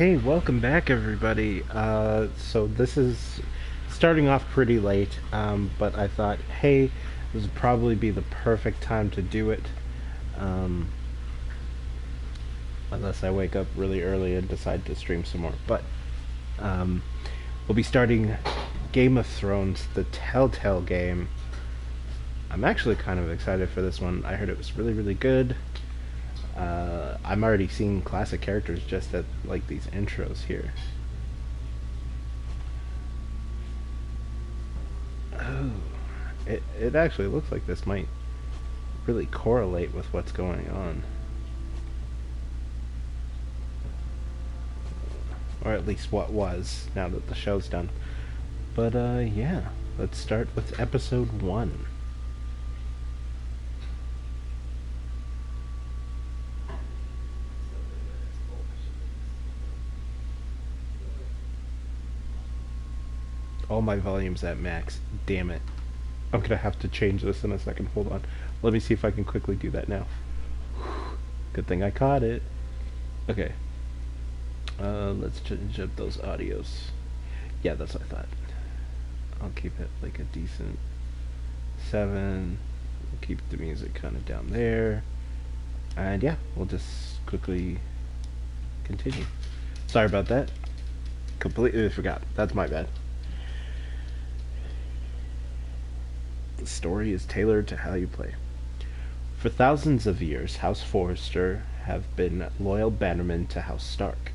Hey, welcome back, everybody. So this is starting off pretty late, but I thought, hey, this would probably be the perfect time to do it, um, unless I wake up really early and decide to stream some more. But um, we'll be starting Game of Thrones, the Telltale game. I'm actually kind of excited for this one. I heard it was really, really good. I'm already seeing classic characters just at like these intros here. Oh, it actually looks like this might really correlate with what's going on, or at least what was. Now that the show's done, but yeah, let's start with episode 1. All my volume's at max. Damn it! I'm gonna have to change this in a second. Hold on. Let me see if I can quickly do that now. Good thing I caught it. Okay. Let's change up those audios. Yeah, that's what I thought. I'll keep it like a decent 7. We'll keep the music kind of down there. And yeah, we'll just quickly continue. Sorry about that. Completely forgot. That's my bad. The story is tailored to how you play. For thousands of years, House Forrester have been loyal bannermen to House Stark.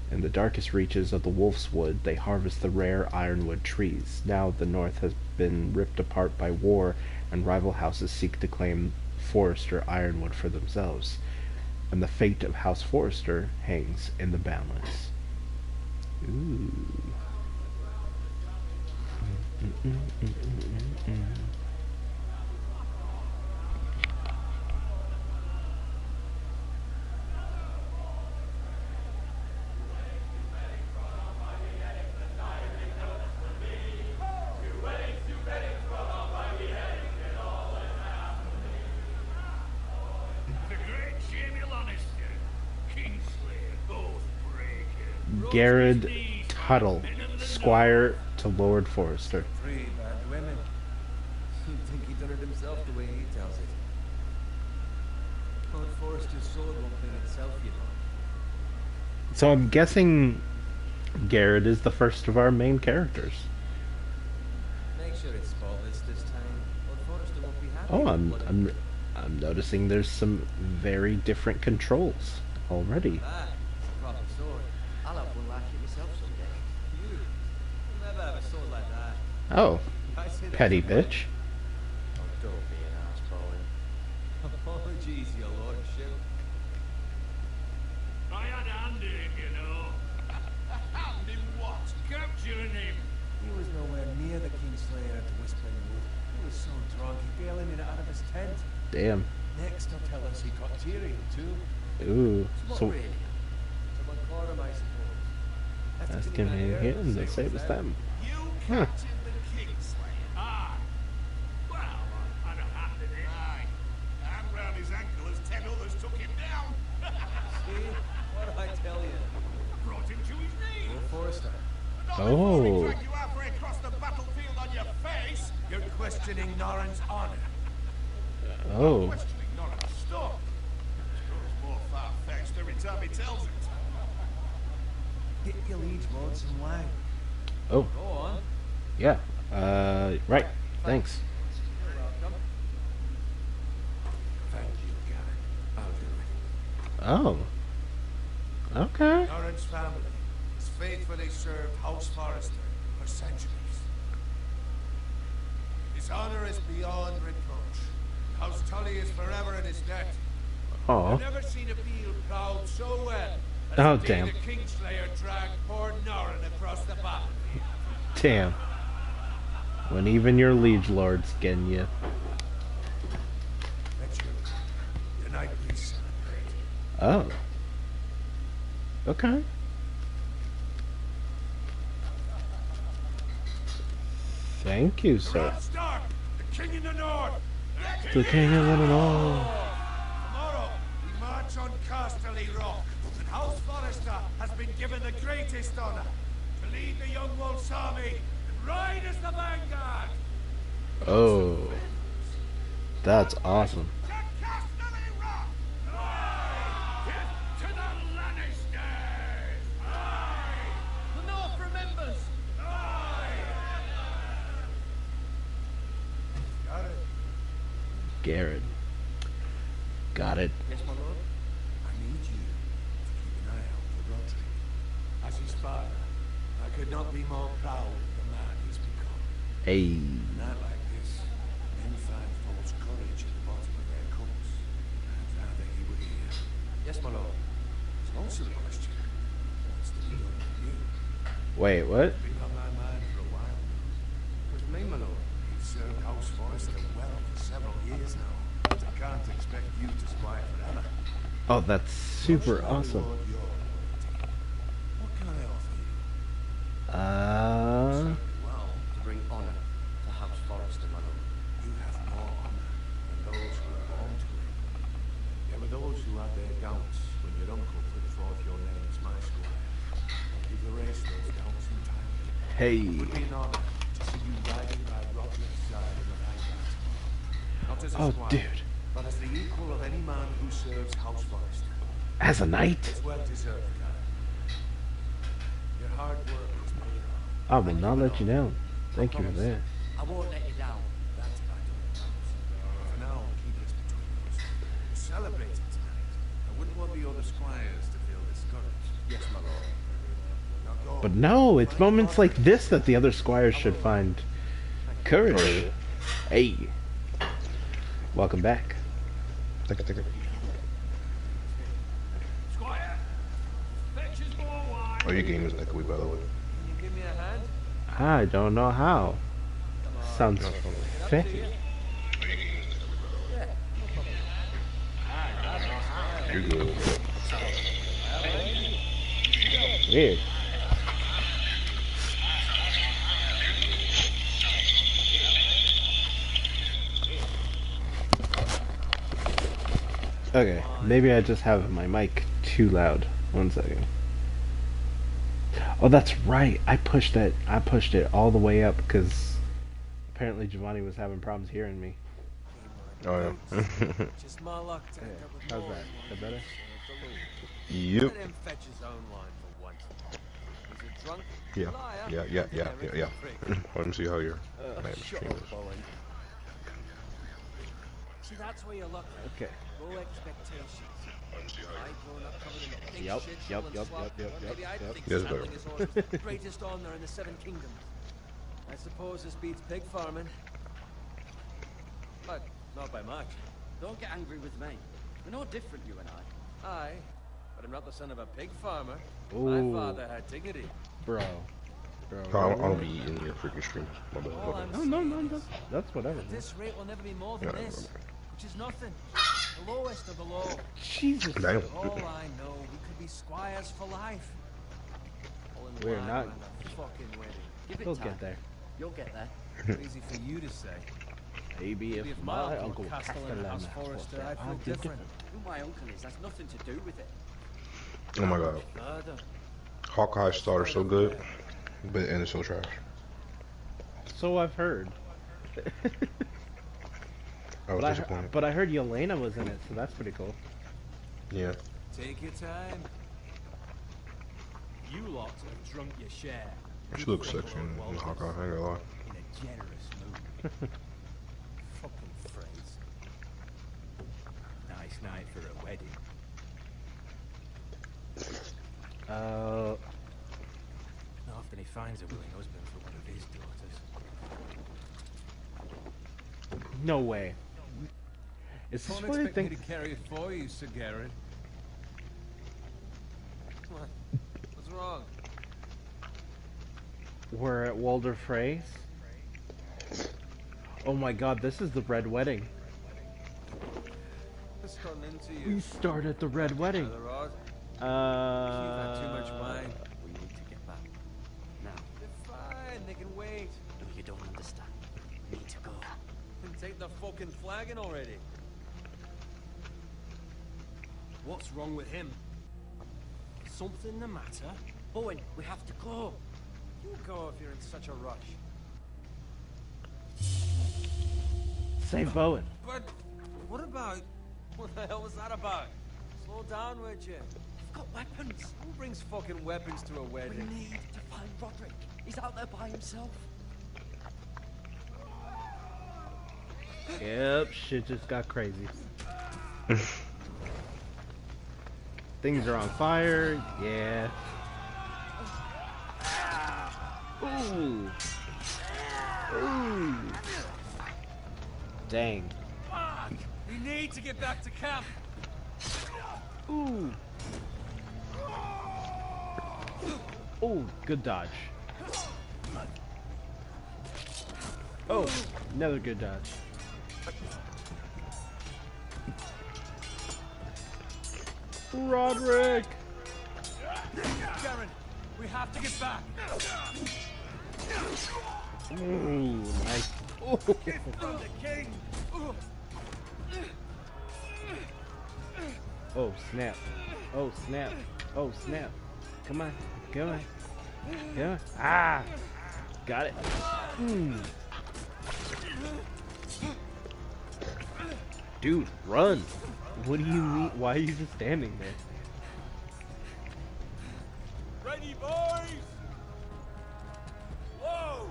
In the darkest reaches of the Wolf's Wood, they harvest the rare ironwood trees. Now the North has been ripped apart by war, and rival houses seek to claim Forrester ironwood for themselves. And the fate of House Forrester hangs in the balance. Ooh. Garrett Tuttle, Squire to Lord Forrester. Three bad women. You'd think he done it himself the way he tells it. Lord Forrester's sword won't clean itself, you know. So I'm guessing Garrett is the first of our main characters. Make sure it's spotless this time. Lord Forrester won't be happy. Oh, I'm noticing there's some very different controls already. Ah, it's a proper sword. I'll have one like it myself someday. You'll never have a sword like that. Oh, I say that petty to you. bitch. Oh, don't be an ass, Bowen. Apologies, your lordship. I had a hand in it, you know. A hand in what? Capturing him. He was nowhere near the Kingslayer at the Whispering Wood. He was so drunk he barely made it out of his tent. Damn. Next, they'll tell us he got Tyrion too. Ooh. What So really? Someone caught him, I suppose. that's gonna be him. They say it was them. You Huh. captured the Kingslayer. Aye. Well, I had a hand in it. Aye. And round his ankle as 10 others took him down. See? What did I tell you? Brought him to his knees. Lord Forrester. Not before he Oh. dragged you halfway across the battlefield on your face. You're questioning Norrin's honor. Oh. Questioning not a stop. Grows more far-fetched every time he tells it. Get your liege lord some wine. Oh. Go on. Yeah. Right. Thanks. You're welcome. Thank you, Garrett. I'll do it. Oh. Okay. Norrin's family has faithfully served House Forrester for centuries. His honor is beyond reproach. House Tully is forever in his debt. Oh. I've never seen a field plowed so well as Oh, the day damn. the Kingslayer dragged poor Norrin across the battlefield. Damn. When even your liege lord's getting you. Let your night please celebrate. Oh. Okay. Thank you, sir. Stark, the king in the north. The king of the north. Tomorrow we march on Casterly Rock, and House Forrester has been given the greatest honor to lead the Young Wolf's army and ride as the vanguard. Oh, that's awesome. To Casterly Rock! Aye! To the Lannisters! Aye! The North remembers! Aye! Got it. Garrett. Got it. Yes, my lord. I need you to keep an eye out for Roderick. As his father, I could not be more proud of the man he's become. Hey. A night like this, men find false courage at the bottom of their cups. I'd rather he were here. Yes, my lord. To answer the question, what's to be done with you? Wait, what? Been on my mind for a while now. What do you mean, my lord? You've served House Forrester well for several years now. But I can't expect you to squire forever. Oh, that's super What's my awesome. reward your loyalty? What can I offer you? Well, to bring honor to House Forrester, my lord. You have more honor than those who were born to it. There were those who had their doubts when your uncle put forth your name as my squire. You've erased those doubts entirely. Hey. It would be an honor to see you riding by Roderick's side in the vanguard tomorrow. Not as a Oh, squire, dude. but as the equal of any man who serves House Forrester. As a knight? It's well deserved, Garrett. Your hard work is paid off. I will not let you down. Thank you for that. I won't let you down. That's I don't promise. For now, keep this between us. We're celebrating tonight. I wouldn't want the other squires to feel discouraged. Yes, my lord. Now go. But no, it's moments like this that the other squires should find courage. Hey. Welcome back. Squire, Fetches more wine. Oh, your game is echoey, by the way. Can you give me a hand? I don't know how. Sounds fetty. You're good. Weird. Okay, maybe I just have my mic too loud. 1 second. Oh, that's right. I pushed it all the way up because apparently Giovanni was having problems hearing me. Oh, yeah. Just my luck to end up with How's more that? Is that better? Yep. Let him fetch his own line for once. He's a drunk Yeah. liar. Yeah. Let me see how your name Shut stream up, is. Bowen. See, that's where you're lucky. Okay. Low expectations. I'd grown up covered in pink Yep, shit, yep, and yep, slop. yep, yep, Maybe yep, I'd yep. think Yes, saddling better. his horse was the greatest honor in the Seven Kingdoms. I suppose this beats pig farming. But not by much. Don't get angry with me. We're no different, you and I. Aye, but I'm not the son of a pig farmer. Ooh. My father had dignity. Bro. I don't be eating your freaking stream. My bad. All I'm No, no, no, that's whatever. At this rate, will never be more than Yeah, this, which is nothing. The lowest of the low. Jesus. Damn. For all I know, we could be squires for life. All in We're line not. around a fucking wedding. Give it He'll time. get there. You'll get there. Easy for you to say. Maybe Maybe if if my my uncle uncle Castellan Castellan House was Forrester, there, I'd feel I'd be different. Who my uncle is, that's nothing to do with it. Oh my god. Murder. Hawkeye started so good, but it ended so trash. So I've heard. I was disappointed. But I heard Yelena was in it, so that's pretty cool. Yeah. Take your time. You lot have drunk your share. She looks sexy in Hawkeye, I ain't gonna lie. In a generous mood. Fucking phrase. Nice night for a wedding. Not often he finds a willing husband for one of his daughters. No way. Is this Don't what I expect me think? to carry it for you, Sir Garrett. What? What's wrong? We're at Walder Frey's? Oh my god, this is the Red Wedding. What's gotten into We you? start at the Red Wedding. Brother Rod? You've had too much wine. We need to get back. Now. They're fine, they can wait. No, you don't understand. We need to go. Then take the fucking flagon already. What's wrong with him? something the matter? Owen, we have to go. You go if you're in such a rush. Save Bowen. But what about... What the hell was that about? Slow down, would you? We've got weapons. Who brings fucking weapons to a We wedding? need to find Roderick. He's out there by himself. Yep, shit just got crazy. Things are on fire. Yeah. Ooh. Ooh. Dang. We need to get back to camp. Ooh. Oh, good dodge. Oh, another good dodge. Roderick! Garen, we have to get back. Ooh, nice. Oh. From the king. Oh, snap. Oh, snap. Oh, snap. Come on. Come on. Come on. Ah! Got it. Dude, run! What do you mean? Why are you just standing there? Ready, boys? Whoa!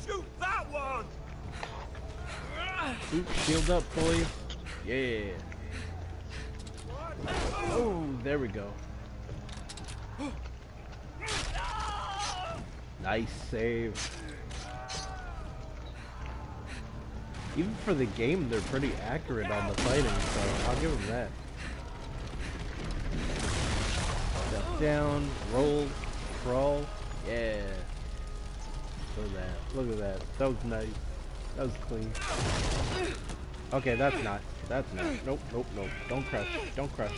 Shoot that one! Oops, shield up, boy. Yeah. Oh, there we go. Nice save. Even for the game, they're pretty accurate on the fighting, so I'll give them that. Step down, roll, crawl. Yeah. Look at that. Look at that. That was nice. That was clean. Okay, that's not. That's not. Nope, nope, nope. Don't crush. Don't crush.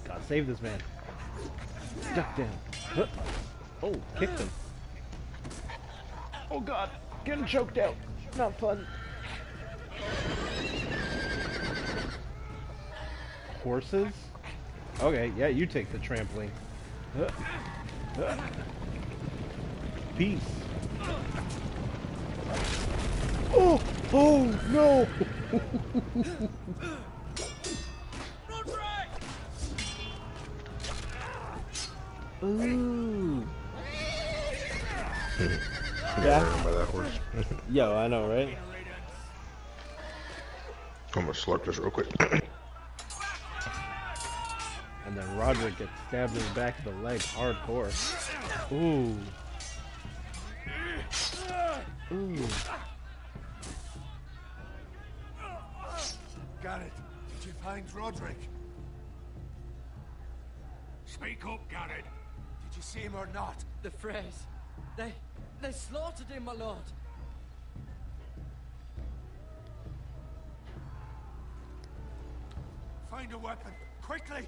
Gotta save this man. Duck down. Huh. Oh, kicked him. Oh god, getting choked out. Not fun. Horses? Okay, yeah, you take the trampoline. Huh. Huh. Peace. Oh! Oh, no! Ooh. Yeah. By that horse. Yo, I know, right? I'm gonna slurp this real quick. And then Roderick gets stabbed in the back of the leg hardcore. Ooh. Ooh. Garrett, did you find Roderick? Speak up, Garrett. Did you see him or not? The Freys. They slaughtered him, my lord. Find a weapon, quickly!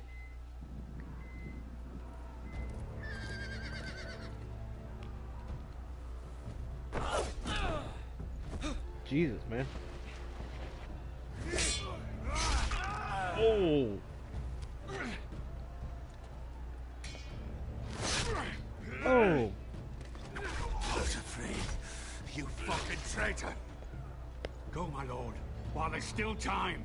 Jesus, man. Oh. Oh. I was afraid. You fucking traitor! Go, my lord, while there's still time.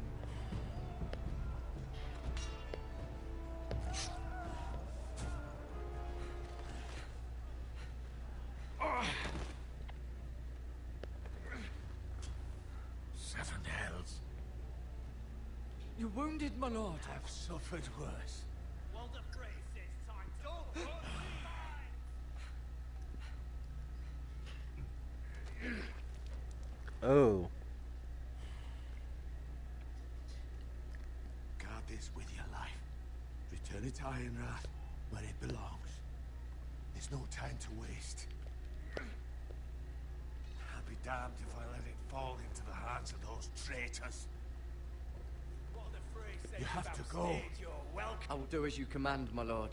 Seven hells. You're wounded, my lord. I've suffered worse. Well, the phrase says time. Don't Oh. Guard this with your life. Return it to Ironrath, where it belongs. There's no time to waste. I'll be damned if I let it fall into the hands of those traitors. what the phrase says You have about to go. stage, you're welcome. I will do as you command, my lord.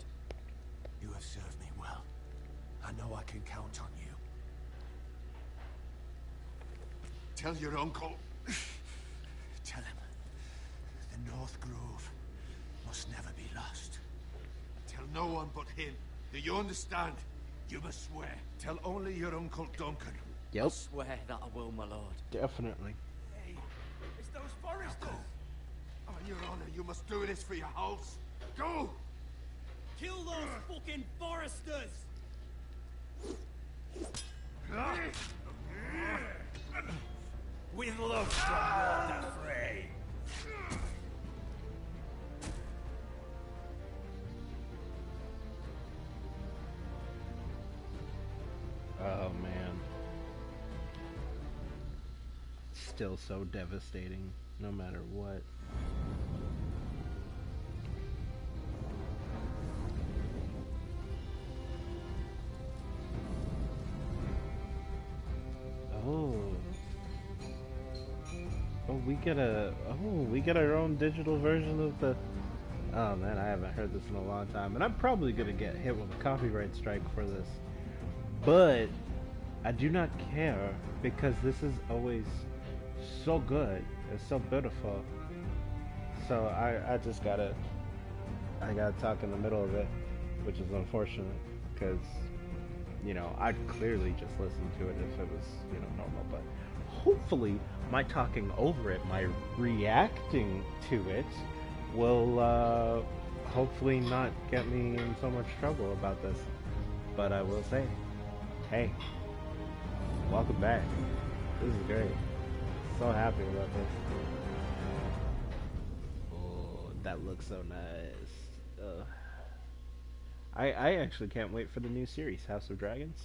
You have served me well. I know I can count on you. Tell your uncle. Tell him the North Grove must never be lost. Tell no one but him. Do you understand? You must swear. Tell only your Uncle Duncan. Yep, Swear that I will, my lord. definitely. Hey, it's those foresters. On your honor, you must do this for your house. Go! Kill those fucking foresters. With love from Lord Frey. Oh man. Still so devastating, no matter what. Oh. We get our own digital version of the. Oh man, I haven't heard this in a long time, and I'm probably gonna get hit with a copyright strike for this. But I do not care because this is always so good. It's so beautiful. So I just gotta talk in the middle of it, which is unfortunate because I'd clearly just listen to it if it was normal. But hopefully my talking over it, my reacting to it, will hopefully not get me in so much trouble about this. But I will say, hey, welcome back. This is great. So happy about this. Oh, that looks so nice. I actually can't wait for the new series, House of Dragons.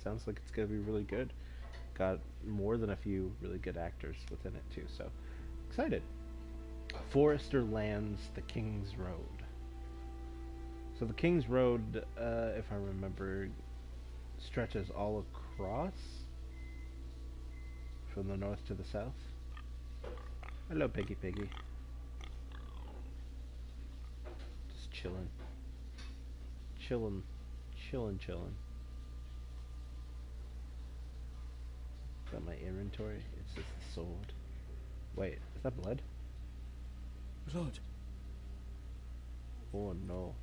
Sounds like it's gonna be really good. Got more than a few really good actors within it too, so excited. Forrester Lands, the King's Road. So the King's Road, if I remember, stretches all across from the north to the south. Hello, Piggy. Just chilling. Got my inventory. It's just the sword. Wait, is that blood? Blood. Oh no.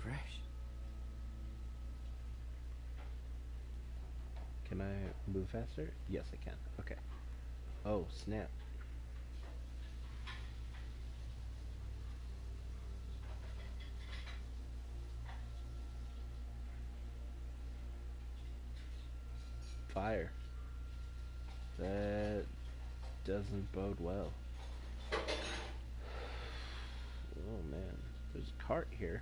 Fresh. Can I move faster? Yes, I can. Okay. Oh, snap. Fire. That doesn't bode well. Oh man, there's a cart here.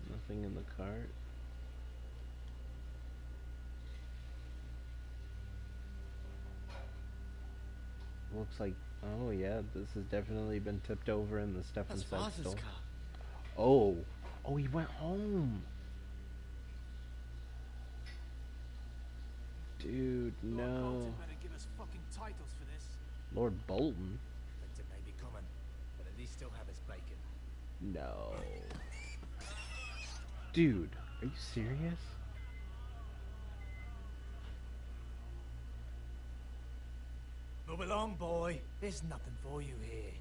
Nothing in the cart. Looks like, oh yeah, this has definitely been tipped over and the stuff That's inside Father's stole. car. Oh, he went home. Dude, Lord no. Bolton better give us fucking titles for this. Lord Bolton? Winter may be coming, but at least he'll have his bacon. No. Dude, are you serious? Move along, boy. There's nothing for you here.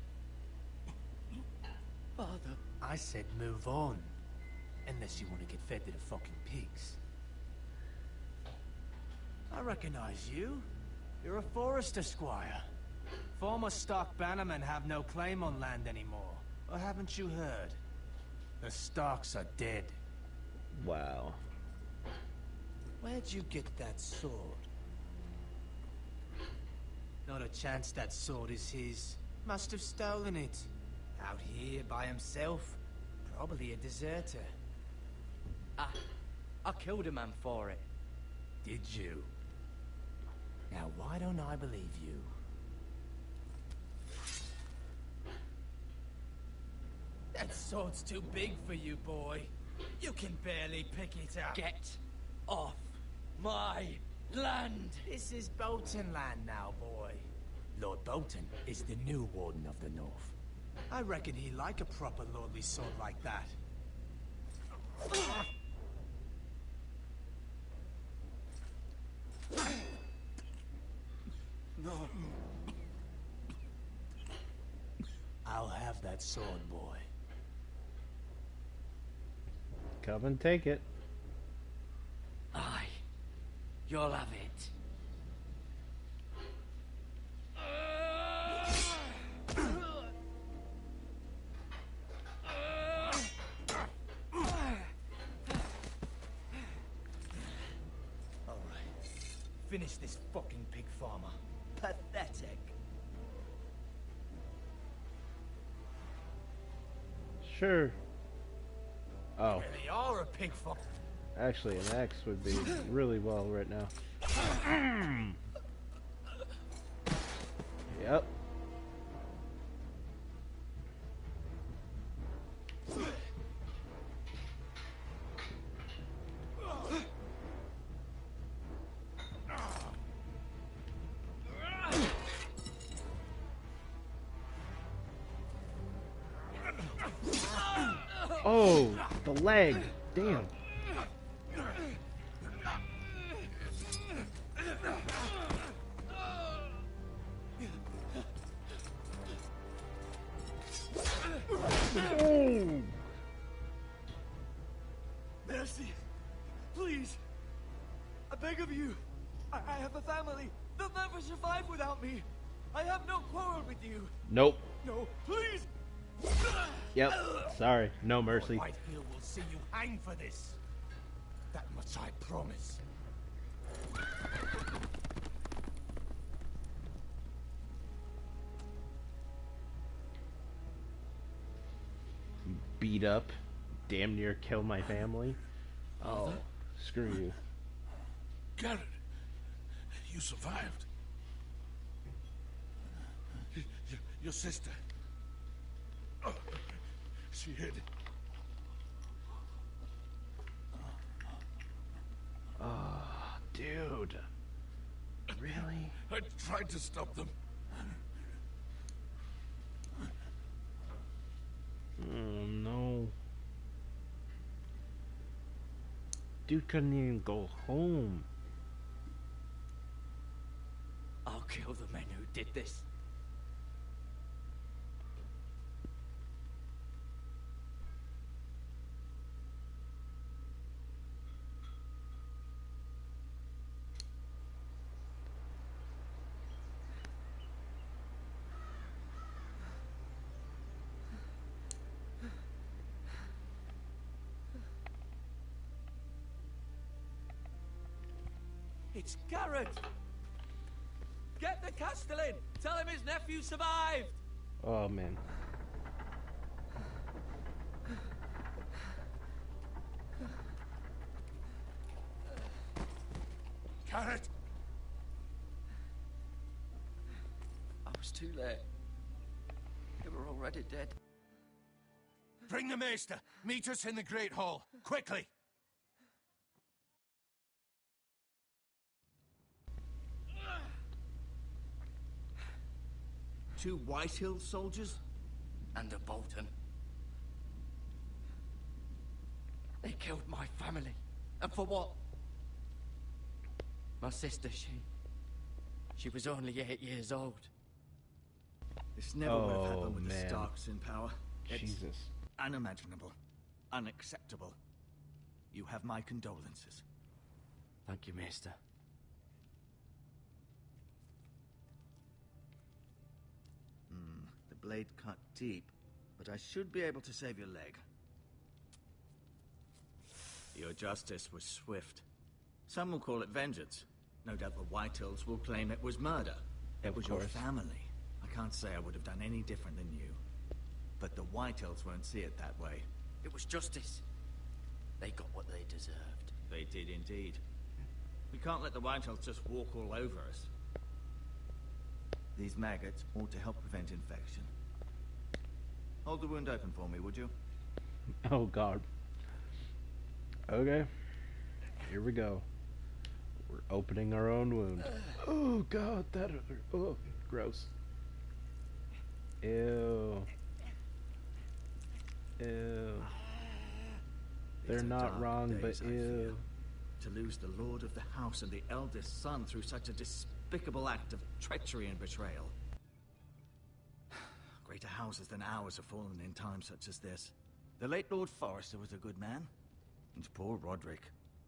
Father. I said move on. Unless you want to get fed to the fucking pigs. I recognize you. You're a Forester squire. Former stock bannermen have no claim on land anymore. Or haven't you heard? The Starks are dead. Wow. Where'd you get that sword? Not a chance that sword is his. Must have stolen it. Out here by himself. Probably a deserter. I killed a man for it. Did you? Now why don't I believe you? That sword's too big for you, boy. You can barely pick it up. Get off my land! This is Bolton land now, boy. Lord Bolton is the new Warden of the North. I reckon he like a proper lordly sword like that. No. I'll have that sword, boy. Come and take it. Aye. You'll have it. All right. Finish this fucking pig farmer. Pathetic. Sure. Oh, Really are a pig farmer. actually, an axe would be really well right now. Yep. Oh, the leg. Damn. Oh. Mercy! Please! I beg of you! I have a family! They'll never survive without me! I have no quarrel with you! Nope. No, please! Yep. Sorry. No mercy. Whitehill will see you hang for this. That much I promise. Beat up. Damn near kill my family. Oh, screw you. Garrett, you survived. Your sister. Oh, she hid. Oh, dude. Really? I tried to stop them. Oh, no. Dude couldn't even go home. I'll kill the men who did this. It's Garrett! Get the Castellan! Tell him his nephew survived! Oh, man. Garrett! I was too late. They were already dead. Bring the maester. Meet us in the Great Hall. Quickly! Two Whitehill soldiers? And a Bolton. They killed my family. And for what? My sister, she was only 8 years old. This never would have happened with man. the Starks in power. It's Jesus. unimaginable. Unacceptable. You have my condolences. Thank you, Maester. The blade cut deep, but I should be able to save your leg. Your justice was swift. Some will call it vengeance. No doubt the Whitehills will claim it was murder. It was your course. family. I can't say I would have done any different than you. But the Whitehills won't see it that way. It was justice. They got what they deserved. They did indeed. We can't let the Whitehills just walk all over us. These maggots ought to help prevent infection. Hold the wound open for me, would you? Oh, God. Okay. Here we go. We're opening our own wound. Oh, God, that hurt. Oh, gross. Ew. Ew. They're These are not dark wrong, days, but I ew. feel. to lose the lord of the house and the eldest son through such a despicable act of treachery and betrayal. Greater houses than ours have fallen in times such as this. The late Lord Forrester was a good man. And poor Roderick.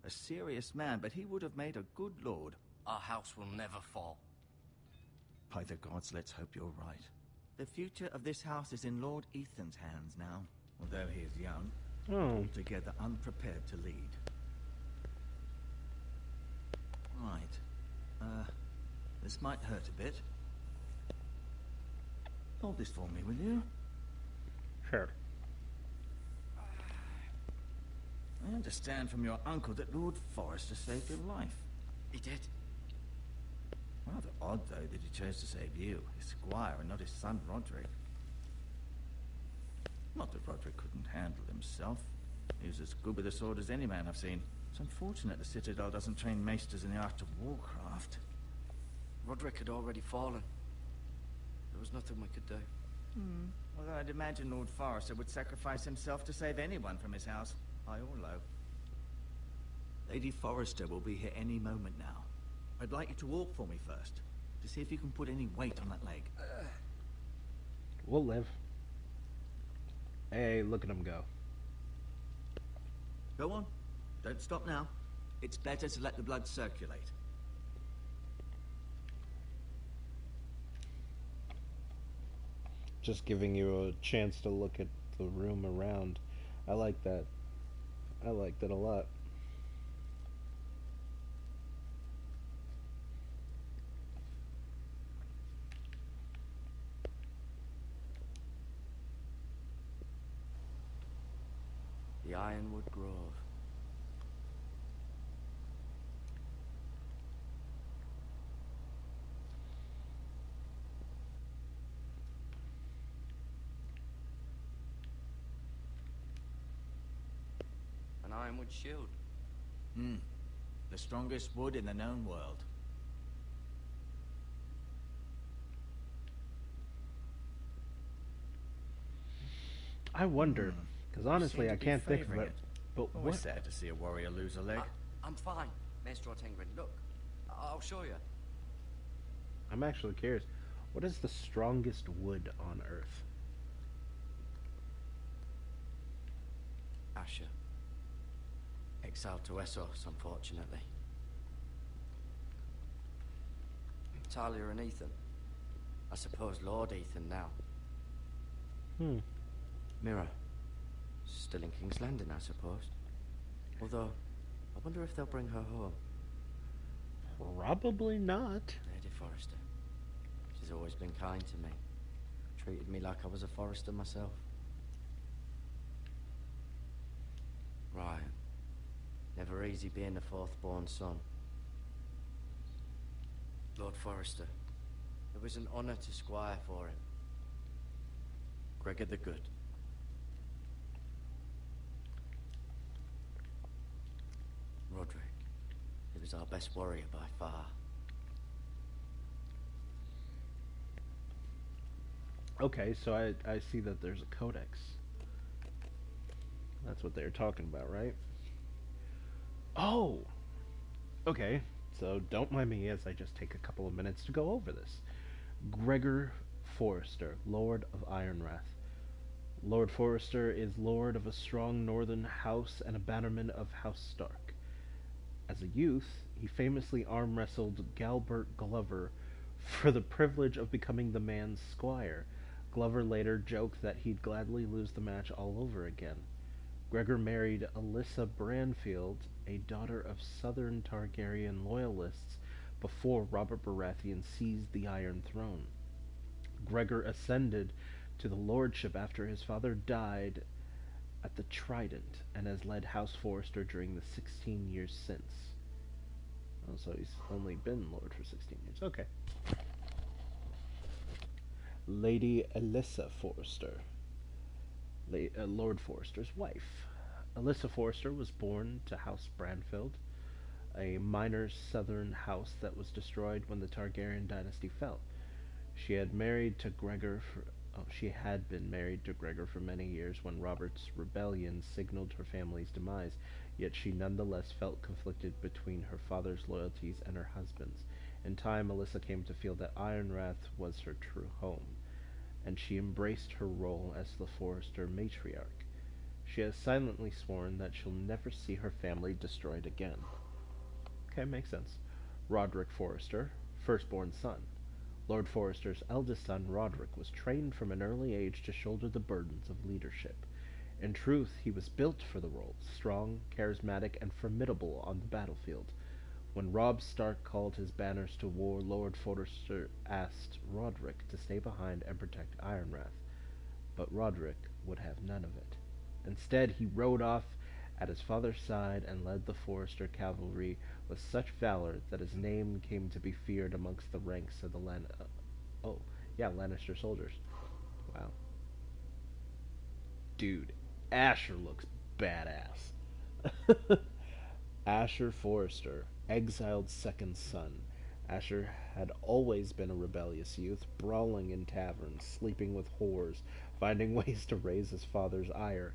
A serious man, but he would have made a good lord. Our house will never fall. By the gods, let's hope you're right. The future of this house is in Lord Ethan's hands now, although he is young, altogether unprepared to lead. Right. This might hurt a bit. Hold this for me, will you? Sure. I understand from your uncle that Lord Forrester saved your life. He did. Rather odd, though, that he chose to save you, his squire, and not his son Roderick. Not that Roderick couldn't handle himself. He was as good with a sword as any man I've seen. It's unfortunate the Citadel doesn't train maesters in the art of warcraft. Roderick had already fallen. There was nothing we could do. Although I'd imagine Lord Forrester would sacrifice himself to save anyone from his house, high or low. Lady Forrester will be here any moment now. I'd like you to walk for me first, to see if you can put any weight on that leg. We'll live. Hey, look at him go. Go on. Don't stop now. It's better to let the blood circulate. Just giving you a chance to look at the room around. I like that. I like that a lot. The Ironwood Grove. An ironwood shield. The strongest wood in the known world. I wonder, because honestly, seem I to be can't think of favouring it. it. But Always what? sad to see a warrior lose a leg. I'm fine, Maestro Tengrin. Look, I'll show you. I'm actually curious. What is the strongest wood on Earth? Asher. Exiled to Essos, unfortunately. Talia and Ethan. I suppose Lord Ethan now. Mira. Still in King's Landing, I suppose. Although, I wonder if they'll bring her home. Probably not. Lady Forrester. She's always been kind to me. Treated me like I was a Forrester myself. Ryan. Never easy being the fourth-born son. Lord Forrester. It was an honor to squire for him. Gregor the Good. Roderick. He was our best warrior by far. Okay, so I see that there's a codex. That's what they're talking about, right? Oh! Okay, so don't mind me as I just take a couple of minutes to go over this. Gregor Forrester, Lord of Ironrath. Lord Forrester is lord of a strong northern house and a bannerman of House Stark. As a youth, he famously arm-wrestled Galbert Glover for the privilege of becoming the man's squire. Glover later joked that he'd gladly lose the match all over again. Gregor married Alyssa Branfield, a daughter of Southern Targaryen loyalists, before Robert Baratheon seized the Iron Throne. Gregor ascended to the lordship after his father died at the Trident, and has led House Forrester during the 16 years since. Oh, so he's only been lord for 16 years. Okay. Lady Alyssa Forrester. Lord Forrester's wife. Alyssa Forrester was born to House Branfield, a minor southern house that was destroyed when the Targaryen dynasty fell. She had been married to Gregor for many years when Robert's rebellion signaled her family's demise. Yet she nonetheless felt conflicted between her father's loyalties and her husband's. In time, Alyssa came to feel that Ironrath was her true home, and she embraced her role as the Forrester matriarch. She has silently sworn that she'll never see her family destroyed again. Okay, makes sense. Roderick Forrester, firstborn son. Lord Forrester's eldest son, Roderick, was trained from an early age to shoulder the burdens of leadership. In truth, he was built for the role, strong, charismatic, and formidable on the battlefield. When Robb Stark called his banners to war, Lord Forrester asked Roderick to stay behind and protect Ironrath. But Roderick would have none of it. Instead, he rode off at his father's side and led the Forrester cavalry with such valor that his name came to be feared amongst the ranks of the Lannister soldiers. Wow. Dude, Asher looks badass. Asher Forrester, exiled second son. Asher had always been a rebellious youth, brawling in taverns, sleeping with whores, finding ways to raise his father's ire.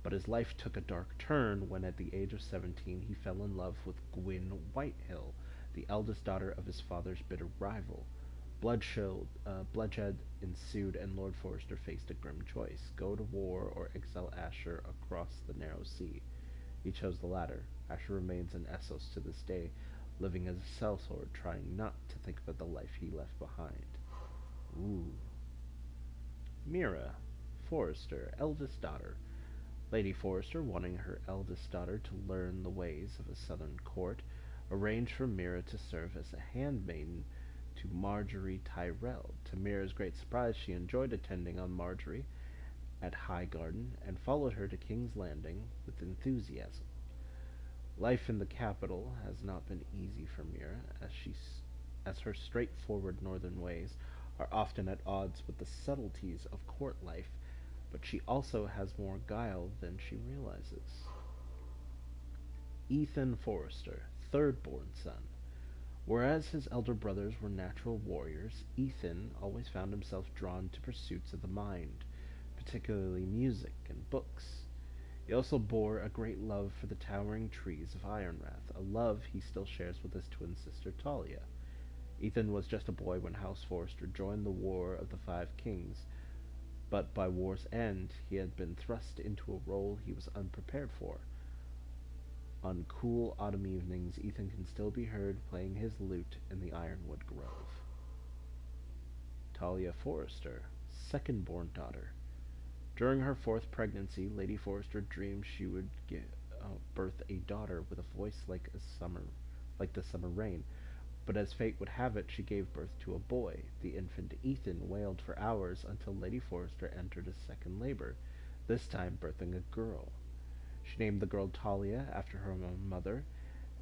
But his life took a dark turn when at the age of 17 he fell in love with Gwyn Whitehill, the eldest daughter of his father's bitter rival. Bloodshed ensued, and Lord Forrester faced a grim choice: go to war or exile Asher across the narrow sea. He chose the latter. Asher remains in Essos to this day, living as a sellsword, trying not to think about the life he left behind. Ooh. Mira Forrester, eldest daughter. Lady Forrester, wanting her eldest daughter to learn the ways of a southern court, arranged for Mira to serve as a handmaiden to Marjorie Tyrell. To Mira's great surprise, she enjoyed attending on Marjorie at Highgarden and followed her to King's Landing with enthusiasm. Life in the capital has not been easy for Mira, as her straightforward northern ways are often at odds with the subtleties of court life, but she also has more guile than she realizes. Ethan Forrester, third-born son. Whereas his elder brothers were natural warriors, Ethan always found himself drawn to pursuits of the mind, particularly music and books. He also bore a great love for the towering trees of Ironrath, a love he still shares with his twin sister Talia. Ethan was just a boy when House Forrester joined the War of the Five Kings, but by war's end he had been thrust into a role he was unprepared for. On cool autumn evenings, Ethan can still be heard playing his lute in the Ironwood Grove. Talia Forrester, second-born daughter. During her fourth pregnancy, Lady Forrester dreamed she would give birth a daughter with a voice like the summer rain. But as fate would have it, she gave birth to a boy. The infant Ethan wailed for hours until Lady Forrester entered a second labor, this time birthing a girl. She named the girl Talia after her own mother,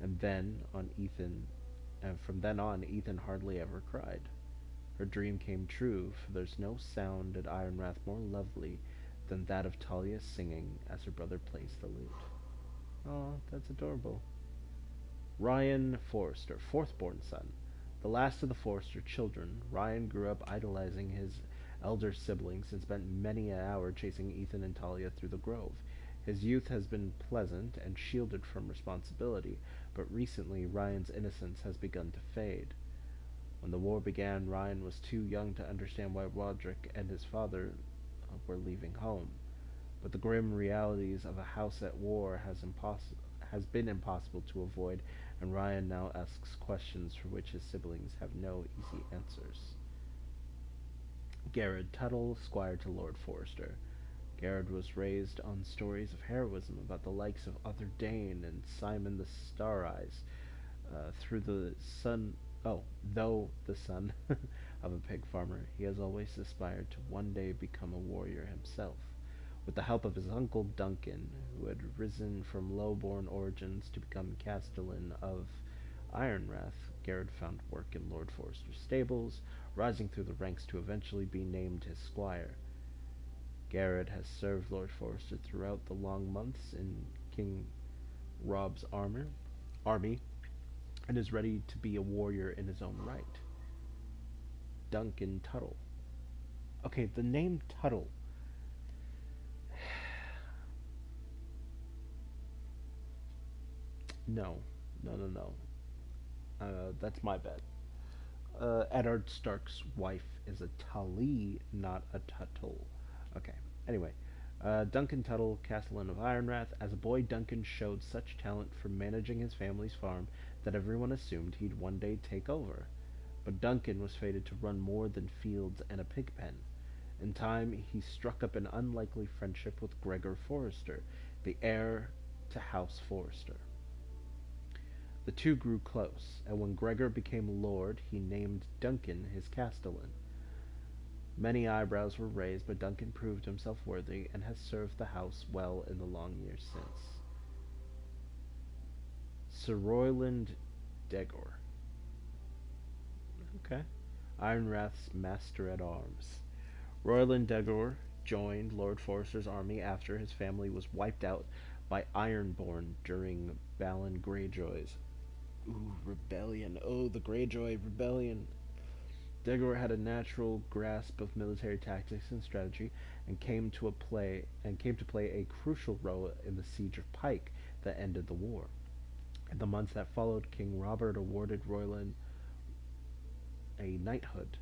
and from then on, Ethan hardly ever cried. Her dream came true, for there's no sound at Ironrath more lovely than that of Talia singing as her brother plays the lute. Oh, that's adorable. Ryan Forrester, fourth-born son. The last of the Forrester children, Ryan grew up idolizing his elder siblings and spent many an hour chasing Ethan and Talia through the grove. His youth has been pleasant and shielded from responsibility, but recently Ryan's innocence has begun to fade. When the war began, Ryan was too young to understand why Roderick and his father were leaving home. But the grim realities of a house at war has been impossible to avoid, and Ryan now asks questions for which his siblings have no easy answers. Garrett Tuttle, squire to Lord Forrester. Garrett was raised on stories of heroism about the likes of Arthur Dane and Simon the Star-Eyes. Though the son of a pig farmer, he has always aspired to one day become a warrior himself. With the help of his uncle Duncan, who had risen from low-born origins to become Castellan of Ironrath, Garrett found work in Lord Forrester's stables, rising through the ranks to eventually be named his squire. Garrett has served Lord Forrester throughout the long months in King Robb's army, and is ready to be a warrior in his own right. Duncan Tuttle. Okay, the name Tuttle. No. No, no, no. That's my bad. Eddard Stark's wife is a Tully, not a Tuttle. Okay. Anyway, Duncan Tuttle, Castellan of Ironrath. As a boy, Duncan showed such talent for managing his family's farm that everyone assumed he'd one day take over. But Duncan was fated to run more than fields and a pig pen. In time, he struck up an unlikely friendship with Gregor Forrester, the heir to House Forrester. The two grew close, and when Gregor became lord, he named Duncan his castellan. Many eyebrows were raised, but Duncan proved himself worthy and has served the house well in the long years since. Sir Royland Degor. Okay. Ironrath's master-at-arms. Royland Degor joined Lord Forrester's army after his family was wiped out by Ironborn during Balin Greyjoy's rebellion. Oh, the Greyjoy rebellion. Degor had a natural grasp of military tactics and strategy and came to play a crucial role in the siege of Pike that ended the war. In the months that followed, King Robert awarded Royland a knighthood,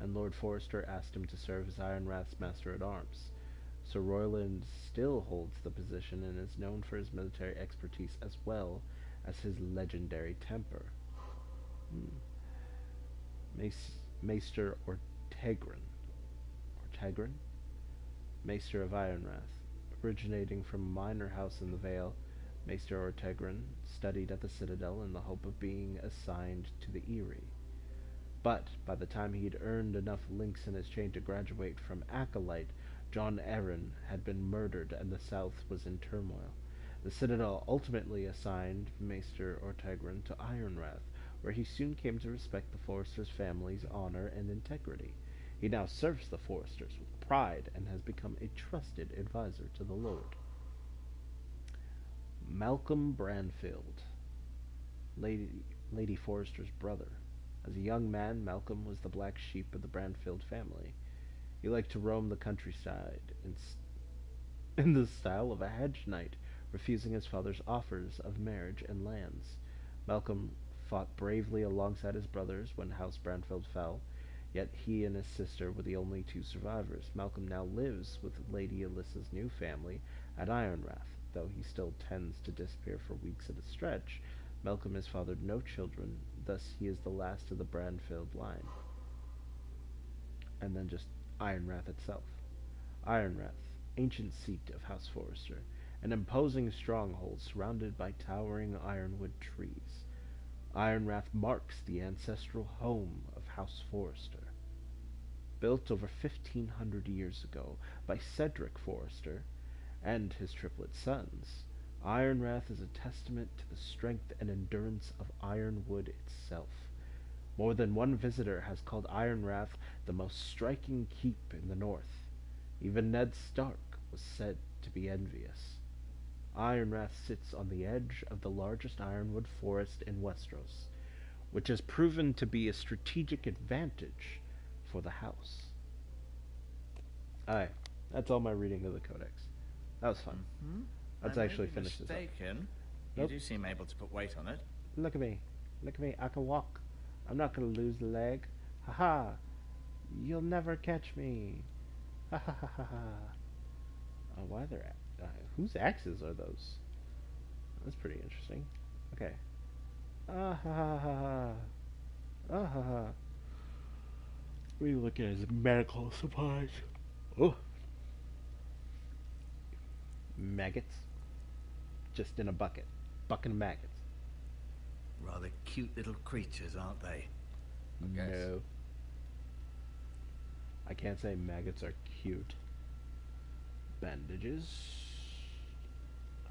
and Lord Forrester asked him to serve as Ironrath's master-at-arms. Sir Royland still holds the position and is known for his military expertise as well as his legendary temper. Maester Ortegran. Maester of Ironrath. Originating from a minor house in the Vale, Maester Ortegran studied at the Citadel in the hope of being assigned to the Eyrie. But by the time he'd earned enough links in his chain to graduate from Acolyte, John Arryn had been murdered and the South was in turmoil. The Citadel ultimately assigned Maester Ortegran to Ironrath, where he soon came to respect the Forresters' family's honor and integrity. He now serves the Forresters with pride and has become a trusted advisor to the Lord. Malcolm Branfield, Lady Forrester's brother. As a young man, Malcolm was the black sheep of the Branfield family. He liked to roam the countryside in the style of a hedge knight, refusing his father's offers of marriage and lands. Malcolm fought bravely alongside his brothers when House Branfield fell, yet he and his sister were the only two survivors. Malcolm now lives with Lady Alyssa's new family at Ironrath, though he still tends to disappear for weeks at a stretch. Malcolm has fathered no children, thus he is the last of the Branfield line. And then just Ironrath itself. Ironrath, ancient seat of House Forrester, an imposing stronghold surrounded by towering ironwood trees. Ironrath marks the ancestral home of House Forrester. Built over 1,500 years ago by Cedric Forrester and his triplet sons, Ironrath is a testament to the strength and endurance of Ironwood itself. More than one visitor has called Ironrath the most striking keep in the north. Even Ned Stark was said to be envious. Ironrath sits on the edge of the largest ironwood forest in Westeros, which has proven to be a strategic advantage for the house. Alright, that's all my reading of the Codex. That was fun. Let's actually finish this up. You Nope. do seem able to put weight on it. Look at me. Look at me. I can walk. I'm not going to lose the leg. Ha-ha. You'll never catch me. Ha ha ha ha ha. Oh, why are there... whose axes are those? That's pretty interesting. Okay. Ah ha ha ha ha. Ah ha ha. What are you looking at? Is medical supplies? Oh. Maggots. Just in a bucket. Bucket of maggots. Rather cute little creatures, aren't they? No. I can't say maggots are cute. Bandages.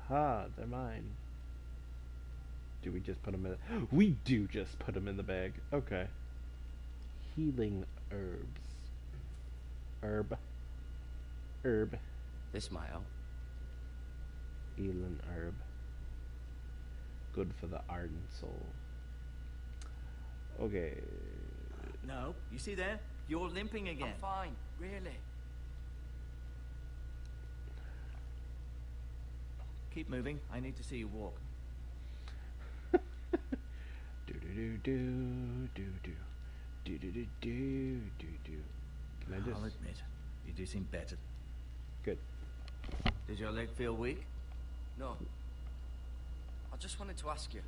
Ha, they're mine. Do we just put them in? We do just put them in the bag. Okay. Healing herbs. Herb. This might help. Healing herb. Good for the ardent soul. Okay. No, you see there? You're limping again. I'm fine, really. Keep moving. I need to see you walk. do do do do do do do do do do. Can I just? I'll admit, you do seem better. Good. Does your leg feel weak? No. I just wanted to ask you.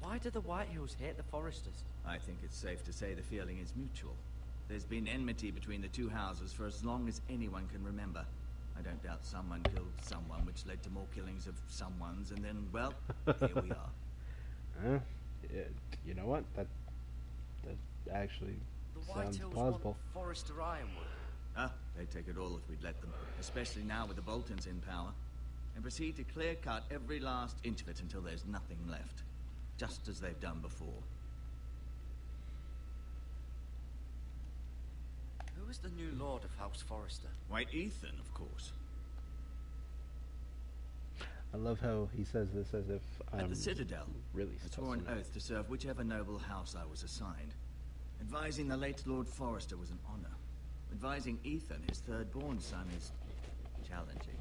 Why do the White Hills hate the Foresters? I think it's safe to say the feeling is mutual. There's been enmity between the two houses for as long as anyone can remember. I don't doubt someone killed someone, which led to more killings of someones, and then, well, here we are. Yeah, you know what? That actually The White sounds Hills plausible. want Forester Ironwood. They'd take it all if we'd let them, especially now with the Boltons in power, and proceed to clear-cut every last inch of it until there's nothing left, just as they've done before. Who is the new Lord of House Forester? White Ethan, of course. I love how he says this as if I'm At the Citadel, really I swore an supposed to know. oath to serve whichever noble house I was assigned. Advising the late Lord Forester was an honor. Advising Ethan, his third-born son, is challenging.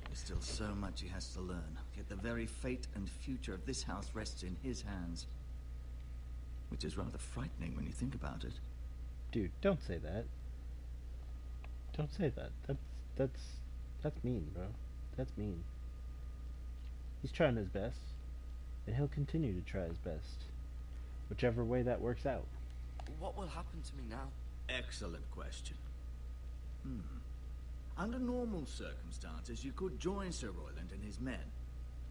There's still so much he has to learn, yet the very fate and future of this house rests in his hands. Which is rather frightening when you think about it. Dude, don't say that. Don't say that. That's mean, bro. That's mean. He's trying his best, and he'll continue to try his best, whichever way that works out. What will happen to me now? Excellent question. Under normal circumstances, you could join Sir Royland and his men.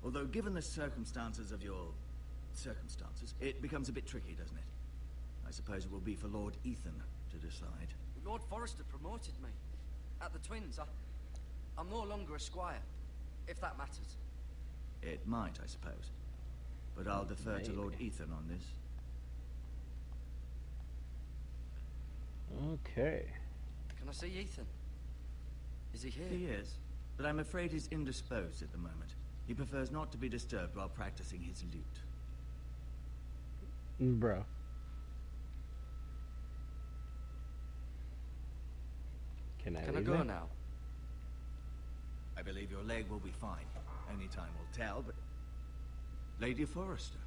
Although, given the circumstances of your circumstances, it becomes a bit tricky, doesn't it? I suppose it will be for Lord Ethan to decide. Lord Forester promoted me. At the Twins, I'm no longer a squire, if that matters. It might, I suppose. But I'll defer to Lord Ethan on this. Okay. Can I see Ethan? Is he here? He is, but I'm afraid he's indisposed at the moment. He prefers not to be disturbed while practicing his lute. Bro. Can I go now? now? I believe your leg will be fine. Only time will tell, but... Lady Forrester.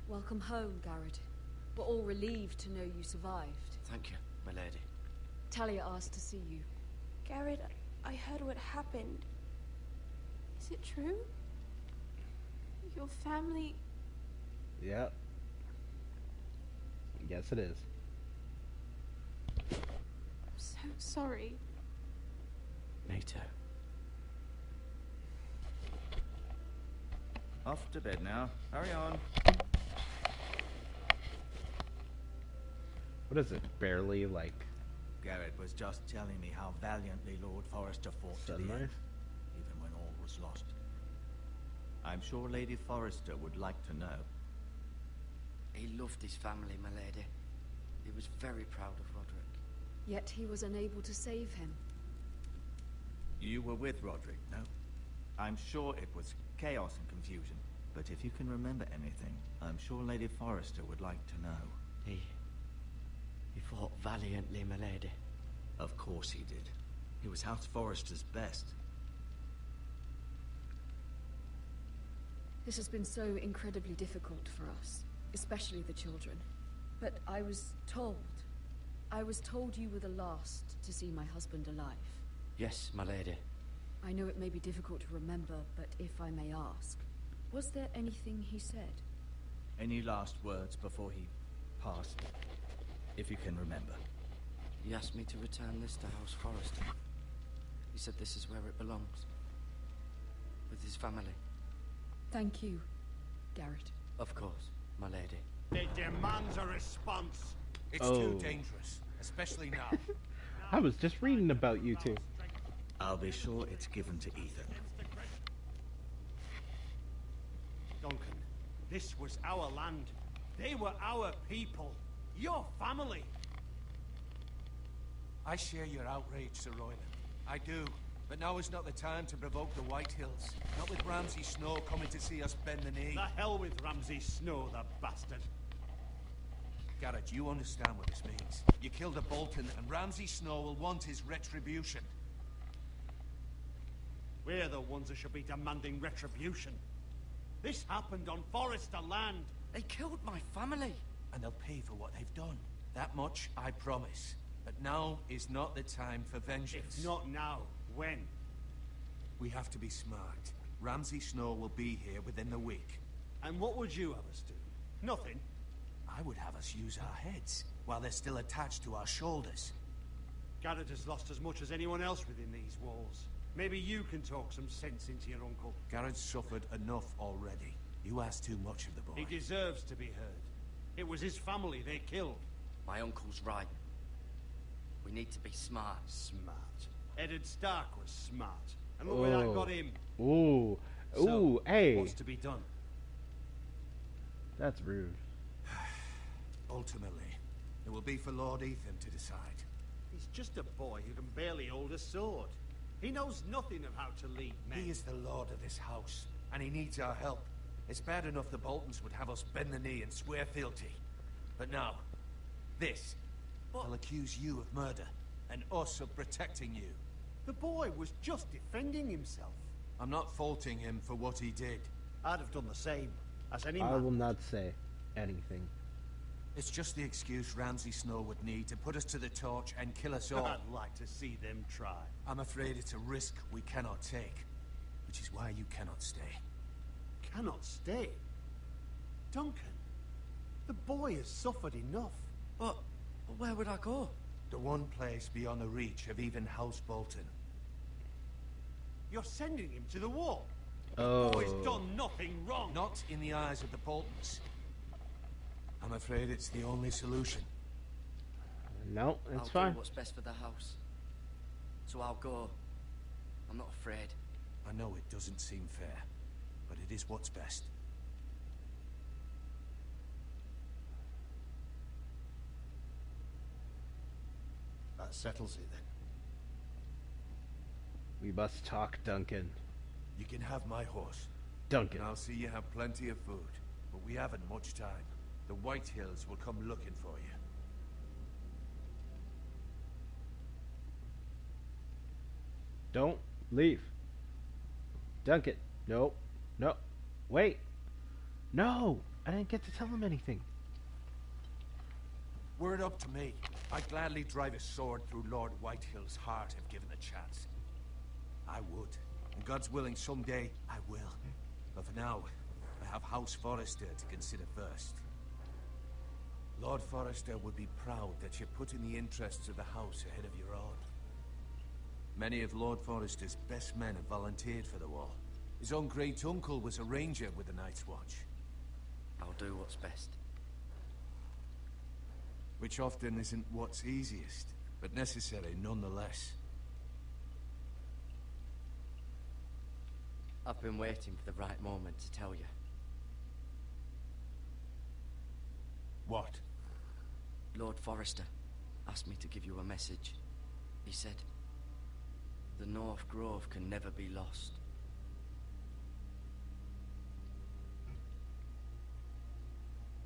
Welcome home, Garrett. We're all relieved to know you survived. Thank you, my lady. Talia asked to see you. Garrett, I heard what happened. Is it true? Your family... Yep. Yes, it is. I'm so sorry. Me too. Off to bed now. Hurry on. What is it? Barely like Garrett was just telling me how valiantly Lord Forrester fought to the sunrise? end, even when all was lost. I'm sure Lady Forrester would like to know. He loved his family, my lady. He was very proud of Roderick. Yet he was unable to save him. You were with Roderick, no? I'm sure it was chaos and confusion, but if you can remember anything, I'm sure Lady Forrester would like to know. He fought valiantly, my lady. Of course he did. He was House Forrester's best. This has been so incredibly difficult for us, especially the children. But I was told you were the last to see my husband alive. Yes, my lady. I know it may be difficult to remember, but if I may ask, was there anything he said? Any last words before he passed? If you can remember. He asked me to return this to House Forester. He said this is where it belongs. With his family. Thank you, Garrett. Of course, my lady. It demands a response. It's too dangerous, especially now. I was just reading about you two. I'll be sure it's given to Ethan. Duncan, this was our land. They were our people. Your family. I share your outrage, Sir Royland. I do. But now is not the time to provoke the White Hills. Not with Ramsay Snow coming to see us bend the knee. The hell with Ramsay Snow, the bastard. Garrett, you understand what this means. You killed a Bolton, and Ramsay Snow will want his retribution. We're the ones that should be demanding retribution. This happened on Forrester land. They killed my family. And they'll pay for what they've done. That much I promise. But now is not the time for vengeance. If not now, when? We have to be smart. Ramsay Snow will be here within the week. And what would you have us do? Nothing. I would have us use our heads, while they're still attached to our shoulders. Garrett has lost as much as anyone else within these walls. Maybe you can talk some sense into your uncle. Garrett's suffered enough already. You ask too much of the boy. He deserves to be heard. It was his family they killed. My uncle's right. We need to be smart. Smart. Eddard Stark was smart. And look where that got him. Ooh. So, Ooh, hey. what's to be done? That's rude. Ultimately, it will be for Lord Ethan to decide. He's just a boy who can barely hold a sword. He knows nothing of how to lead men. He is the lord of this house, and he needs our help. It's bad enough the Boltons would have us bend the knee and swear fealty. But now, this. They'll accuse you of murder, and us of protecting you. The boy was just defending himself. I'm not faulting him for what he did. I'd have done the same, as any I man. will not say anything. It's just the excuse Ramsay Snow would need to put us to the torch and kill us all. I'd like to see them try. I'm afraid it's a risk we cannot take, which is why you cannot stay. Cannot stay? Duncan, the boy has suffered enough. But where would I go? The one place beyond the reach of even House Bolton. You're sending him to the war. Oh. The boy's done nothing wrong. Not in the eyes of the Boltons. I'm afraid it's the only solution. No, it's I'll fine. do what's best for the house. So I'll go. I'm not afraid. I know it doesn't seem fair, but it is what's best. That settles it then. We must talk, Duncan. You can have my horse. Duncan. And I'll see you have plenty of food. But we haven't much time. The White Hills will come looking for you. Don't leave. Duncan. No. No. Wait. No. I didn't get to tell him anything. Were it up to me, I'd gladly drive a sword through Lord Whitehill's heart if given the chance. I would. And God's willing, someday I will. But for now, I have House Forrester to consider first. Lord Forrester would be proud that you're putting the interests of the house ahead of your own. Many of Lord Forrester's best men have volunteered for the war. His own great-uncle was a ranger with the Night's Watch. I'll do what's best. Which often isn't what's easiest, but necessary nonetheless. I've been waiting for the right moment to tell you. What? Lord Forrester asked me to give you a message. He said, the North Grove can never be lost.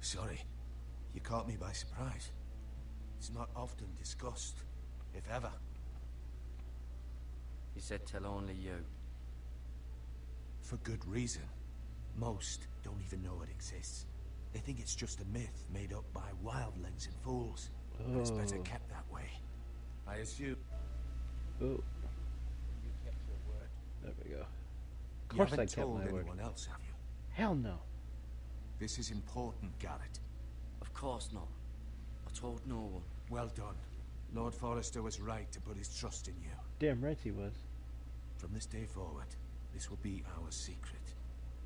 Sorry, you caught me by surprise. It's not often discussed, if ever. He said tell only you. For good reason. Most don't even know it exists. They think it's just a myth made up by wildlings and fools. But it's better kept that way. I assume... Oh, You kept your word. there we go. Of You course I haven't kept told my word. anyone else, have you? Hell no. This is important, Garrett. Of course not. I told no one. Well done. Lord Forrester was right to put his trust in you. Damn right he was. From this day forward, this will be our secret.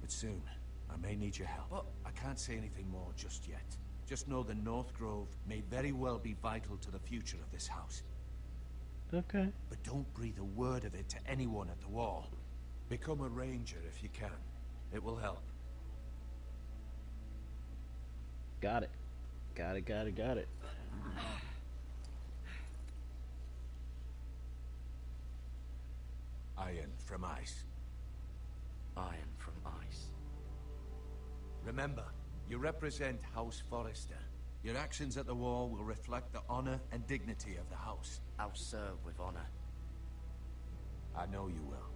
But soon, I may need your help. What? I can't say anything more just yet. Just know the North Grove may very well be vital to the future of this house. Okay. But don't breathe a word of it to anyone at the wall. Become a ranger if you can. It will help. Got it. Got it, got it, got it. Iron from ice. Iron from ice. Remember, you represent House Forrester. Your actions at the wall will reflect the honor and dignity of the house. I'll serve with honor. I know you will.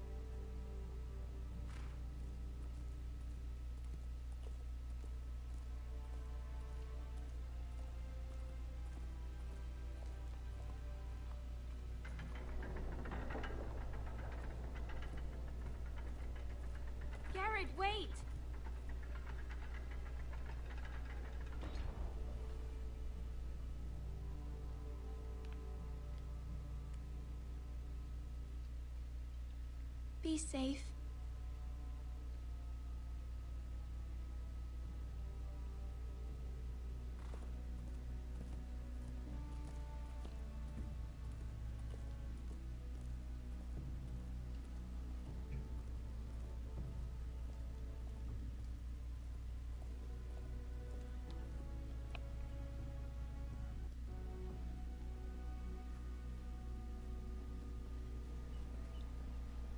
Be safe.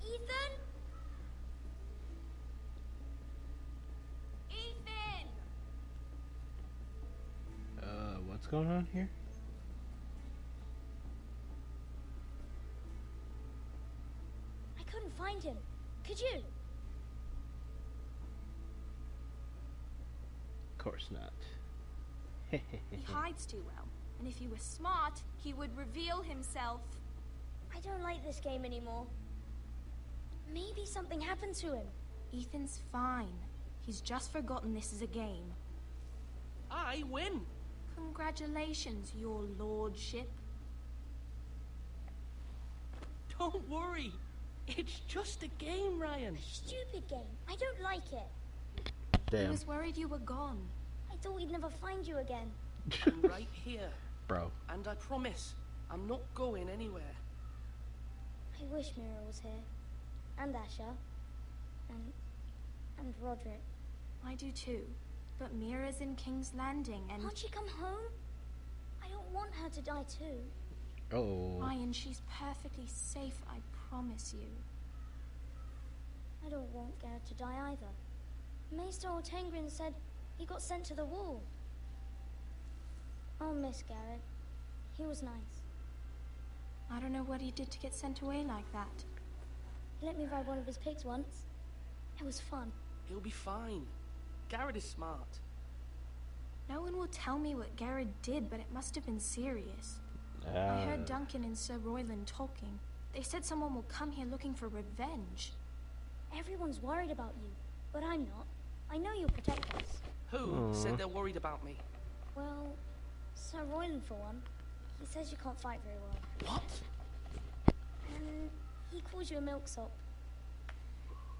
Ethan? Ethan! What's going on here? I couldn't find him. Could you? Of course not. He hides too well, and if he were smart, he would reveal himself. I don't like this game anymore. Maybe something happened to him. Ethan's fine. He's just forgotten this is a game. I win! Congratulations, your lordship. Don't worry. It's just a game, Ryan. Stupid game. I don't like it. I Damn. was worried you were gone. I thought we'd never find you again. I'm right here. Bro. And I promise, I'm not going anywhere. I wish Mira was here. And Asher. And Roderick. I do too. But Mira's in King's Landing and... Can't she come home? I don't want her to die too. Oh. Ryan, she's perfectly safe, I promise you. I don't want Garrett to die either. Maester Ortengrin said he got sent to the wall. I'll miss Garrett. He was nice. I don't know what he did to get sent away like that. He let me ride one of his pigs once. It was fun. He'll be fine. Garrett is smart. No one will tell me what Garrett did, but it must have been serious. I heard Duncan and Sir Royland talking. They said someone will come here looking for revenge. Everyone's worried about you, but I'm not. I know you'll protect us. Who said they're worried about me? Well, Sir Royland for one. He says you can't fight very well. What? And he calls you a milksop.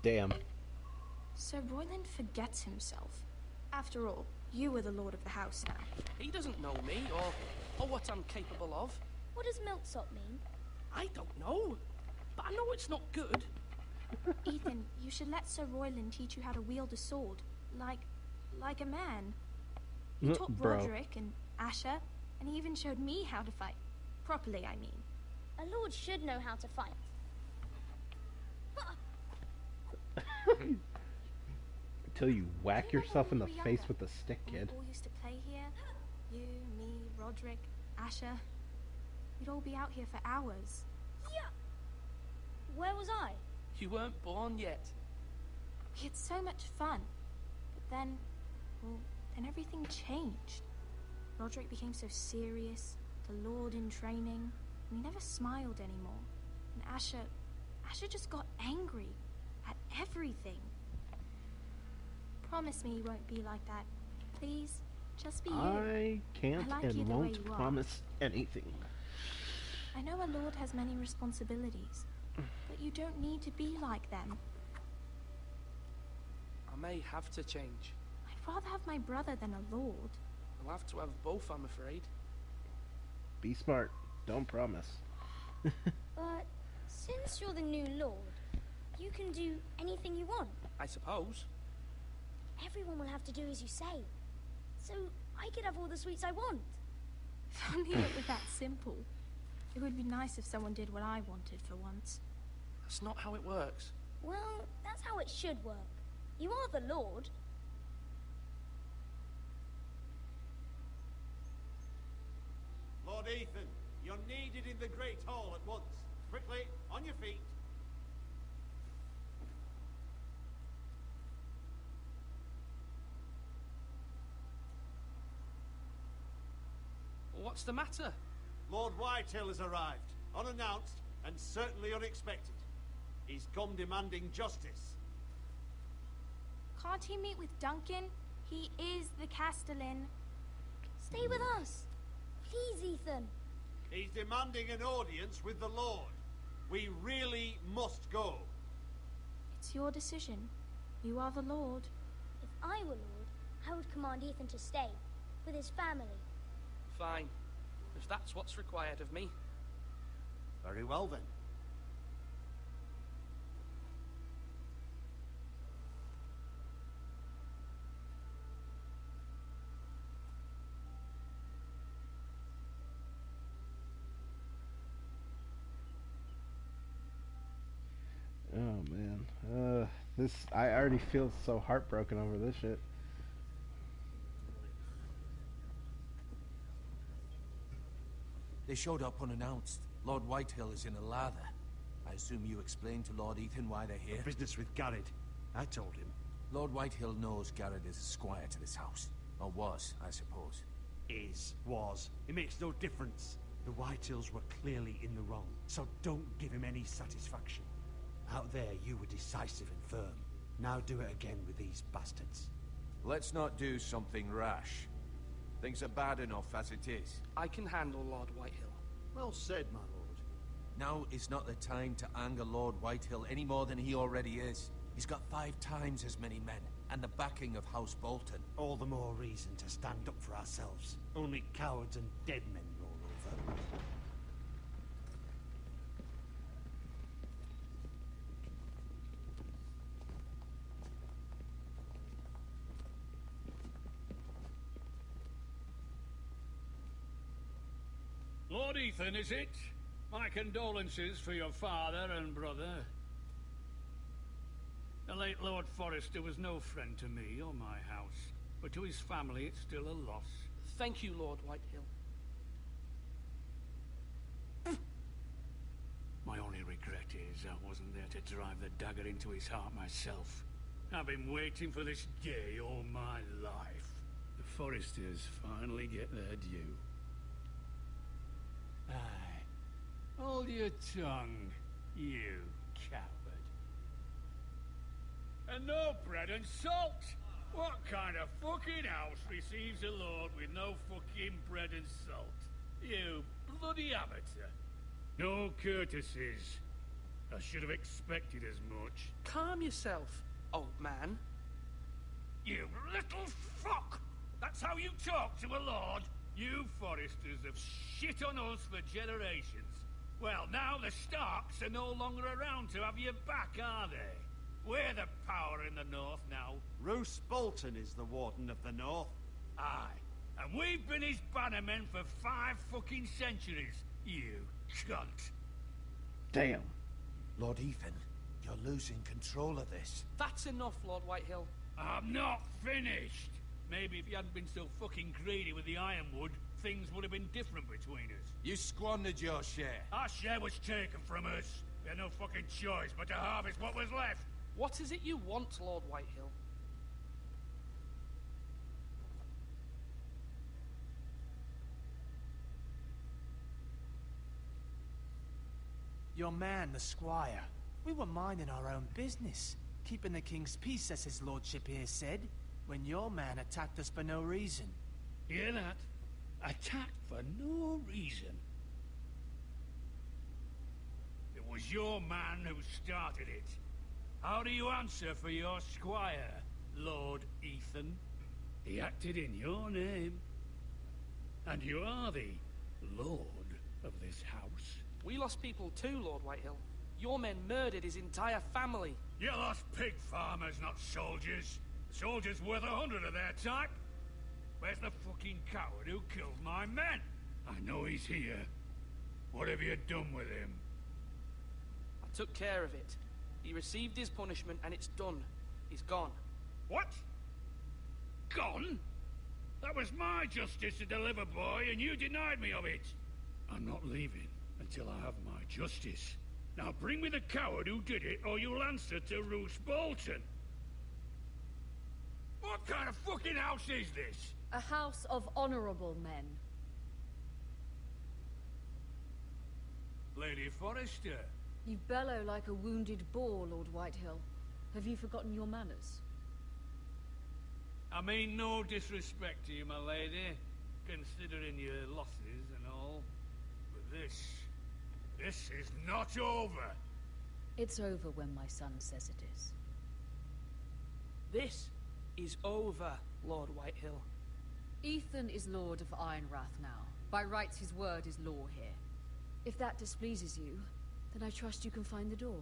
Damn. Sir Royland forgets himself. After all, you are the lord of the house now. He doesn't know me or what I'm capable of. What does milksop mean? I don't know. But I know it's not good. Ethan, you should let Sir Royland teach you how to wield a sword. Like a man. He taught Bro. Roderick and Asher, and he even showed me how to fight. Properly, I mean. A lord should know how to fight. Until you whack yourself in the when we were face younger, with a stick, when kid. we all used to play here. You, me, Roderick, Asher. We'd all be out here for hours. Yeah. Where was I? You weren't born yet. We had so much fun. But then everything changed. Roderick became so serious, the Lord in training, and he never smiled anymore. And Asher just got angry at everything. Promise me you won't be like that. Please, just be you. I can't I like you and the way won't you are. promise anything. I know a lord has many responsibilities, but you don't need to be like them. I may have to change. I'd rather have my brother than a lord. I'll have to have both, I'm afraid. Be smart. Don't promise. But since you're the new lord, you can do anything you want. I suppose. Everyone will have to do as you say. So I could have all the sweets I want. If only it were that simple. It would be nice if someone did what I wanted for once. That's not how it works. Well, that's how it should work. You are the lord. Lord Ethan, you're needed in the Great Hall at once. Quickly, on your feet. What's the matter? Lord Whitehill has arrived, unannounced and certainly unexpected. He's come demanding justice. Can't he meet with Duncan? He is the Castellan. Stay with us. Please, Ethan. He's demanding an audience with the Lord. We really must go. It's your decision. You are the Lord. If I were Lord, I would command Ethan to stay, with his family. Fine. If that's what's required of me. Very well then. Oh man, I already feel so heartbroken over this shit. They showed up unannounced. Lord Whitehill is in a lather. I assume you explained to Lord Ethan why they're here? Business with Garrett. I told him. Lord Whitehill knows Garrett is a squire to this house. Or was, I suppose. Was. It makes no difference. The Whitehills were clearly in the wrong, so don't give him any satisfaction. Out there, you were decisive and firm. Now do it again with these bastards. Let's not do something rash. Things are bad enough as it is. I can handle Lord Whitehill. Well said, my lord. Now is not the time to anger Lord Whitehill any more than he already is. He's got 5 times as many men, and the backing of House Bolton. All the more reason to stand up for ourselves. Only cowards and dead men roll over. Lord Ethan, is it? My condolences for your father and brother. The late Lord Forrester was no friend to me or my house, but to his family it's still a loss. Thank you, Lord Whitehill. My only regret is I wasn't there to drive the dagger into his heart myself. I've been waiting for this day all my life. The Forresters finally get their due. Aye. Hold your tongue, you coward. And no bread and salt! What kind of fucking house receives a lord with no fucking bread and salt? You bloody amateur. No courtesies. I should have expected as much. Calm yourself, old man. You little fuck! That's how you talk to a lord? You Forresters have shit on us for generations. Well, now the Starks are no longer around to have your back, are they? We're the power in the north now. Roose Bolton is the Warden of the North. Aye. And we've been his bannermen for 5 fucking centuries, you cunt. Damn. Lord Ethan, you're losing control of this. That's enough, Lord Whitehill. I'm not finished. Maybe if you hadn't been so fucking greedy with the ironwood, things would have been different between us. You squandered your share. Our share was taken from us. We had no fucking choice but to harvest what was left. What is it you want, Lord Whitehill? Your man, the squire. We were minding our own business, keeping the king's peace, as his lordship here said, when your man attacked us for no reason. Hear that? Attacked for no reason. It was your man who started it. How do you answer for your squire, Lord Ethan? He acted in your name. And you are the lord of this house. We lost people too, Lord Whitehill. Your men murdered his entire family. You lost pig farmers, not soldiers. The soldiers worth 100 of their type. Where's the fucking coward who killed my men? I know he's here. What have you done with him? I took care of it. He received his punishment and it's done. He's gone. What? Gone? That was my justice to deliver, boy, and you denied me of it. I'm not leaving until I have my justice. Now bring me the coward who did it, or you'll answer to Roose Bolton. What kind of fucking house is this? A house of honorable men. Lady Forrester. You bellow like a wounded boar, Lord Whitehill. Have you forgotten your manners? I mean no disrespect to you, my lady, considering your losses and all. But this is not over. It's over when my son says it is. This is over, Lord Whitehill. Ethan is Lord of Ironrath now. By rights, his word is law here. If that displeases you, then I trust you can find the door.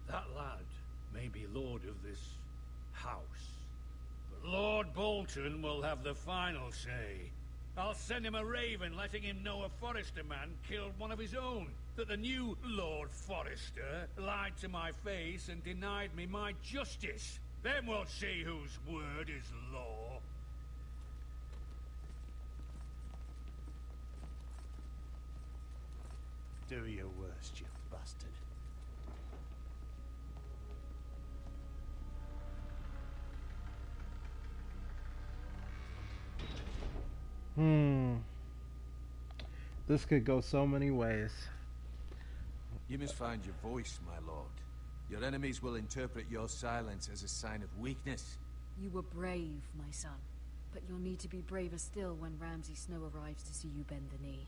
That lad may be lord of this house, but Lord Bolton will have the final say. I'll send him a raven letting him know a Forrester man killed one of his own. That the new Lord Forrester lied to my face and denied me my justice. Then we'll see whose word is law. Do your worst, you bastard. This could go so many ways. You must find your voice, my lord. Your enemies will interpret your silence as a sign of weakness. You were brave, my son. But you'll need to be braver still when Ramsay Snow arrives to see you bend the knee.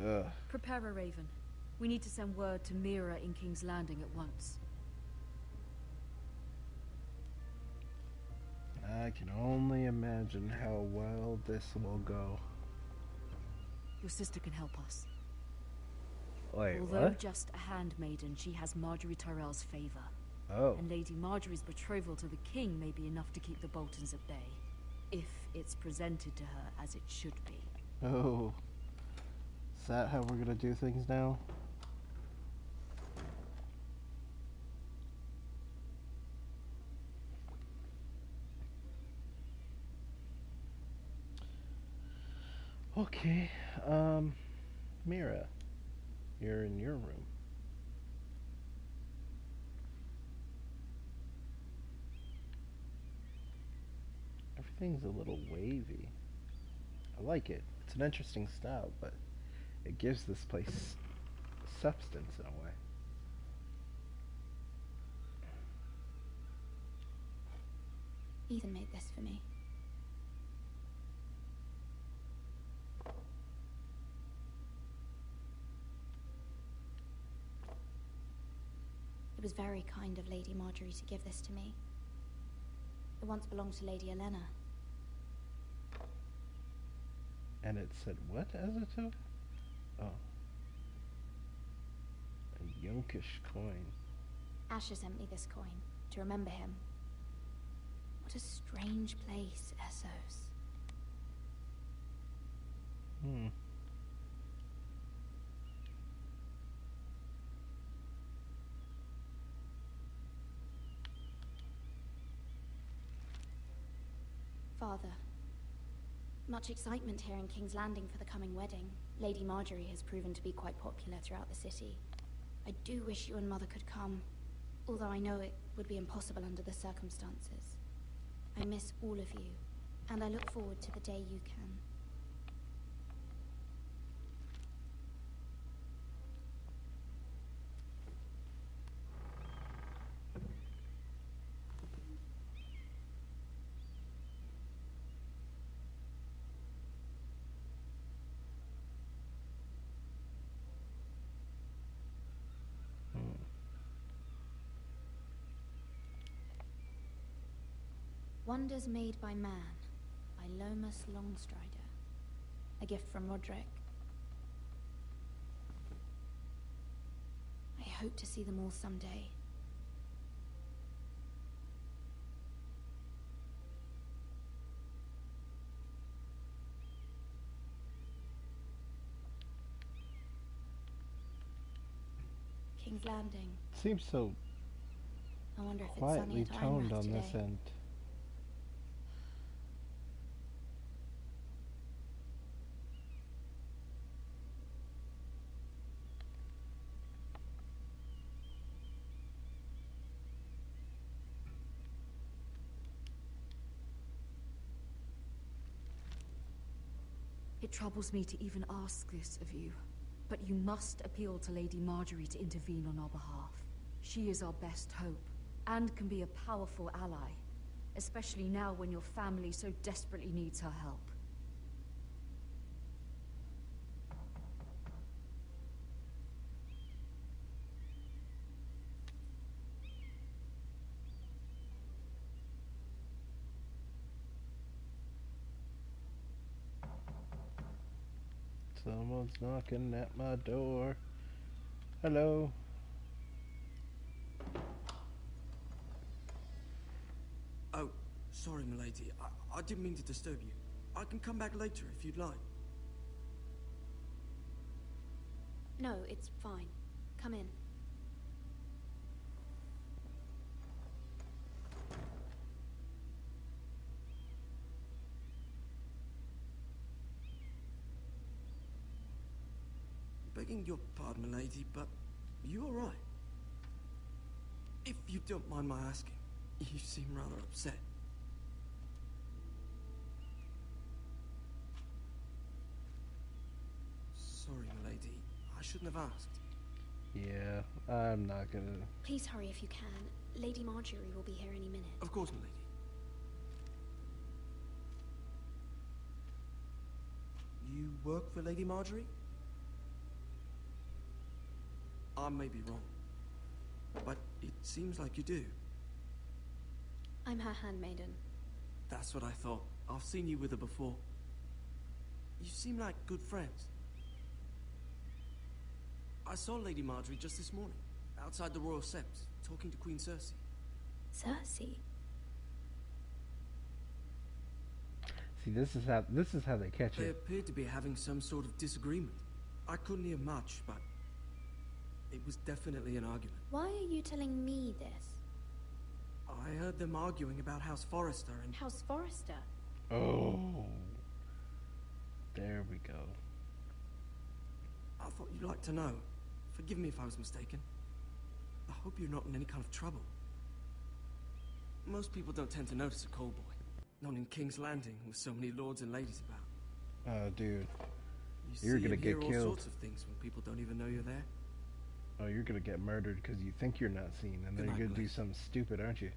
Ugh. Prepare a raven. We need to send word to Mira in King's Landing at once. I can only imagine how well this will go. Your sister can help us. Wait, Although what? just a handmaiden, she has Marjorie Tyrell's favor. Oh. And Lady Marjorie's betrothal to the king may be enough to keep the Boltons at bay. If it's presented to her as it should be. Oh. Is that how we're gonna do things now? Okay, Mira, you're in your room. Everything's a little wavy. I like it. It's an interesting style, but it gives this place substance in a way. Ethan made this for me. It was very kind of Lady Marjorie to give this to me. It once belonged to Lady Elena. And it said what as it took? Oh. A Yunkish coin. Asher sent me this coin to remember him. What a strange place, Essos. Father, much excitement here in King's Landing for the coming wedding. Lady Marjorie has proven to be quite popular throughout the city. I do wish you and Mother could come, although I know it would be impossible under the circumstances. I miss all of you, and I look forward to the day you can. Wonders Made by Man, by Lomas Longstrider. A gift from Roderick. I hope to see them all someday. King's Landing. Seems so I wonder if it's quietly sunny at toned Ironrath on today. this end. It troubles me to even ask this of you, but you must appeal to Lady Marjorie to intervene on our behalf. She is our best hope, and can be a powerful ally, especially now when your family so desperately needs her help. Someone's knocking at my door. Hello. Oh, sorry, milady. I didn't mean to disturb you. I can come back later if you'd like. No, it's fine. Come in. Begging your pardon, milady, but you all right? If you don't mind my asking, you seem rather upset. Sorry, milady. I shouldn't have asked. Yeah, I'm not gonna... Please hurry if you can. Lady Marjorie will be here any minute. Of course, milady. You work for Lady Marjorie? I may be wrong, but it seems like you do. I'm her handmaiden. That's what I thought. I've seen you with her before. You seem like good friends. I saw Lady Marjorie just this morning, outside the Royal Sept, talking to Queen Cersei. Cersei? See, this is how they catch They it. appeared to be having some sort of disagreement. I couldn't hear much, but it was definitely an argument. Why are you telling me this? I heard them arguing about House Forrester and... House Forrester? Oh. There we go. I thought you'd like to know. Forgive me if I was mistaken. I hope you're not in any kind of trouble. Most people don't tend to notice a callboy. Not in King's Landing with so many lords and ladies about. Oh, dude. You You're see gonna and get hear killed. all sorts of things when people don't even know you're there. Oh, you're gonna get murdered because you think you're not seen, and then Good you're night, gonna do Blaze. something stupid, aren't you?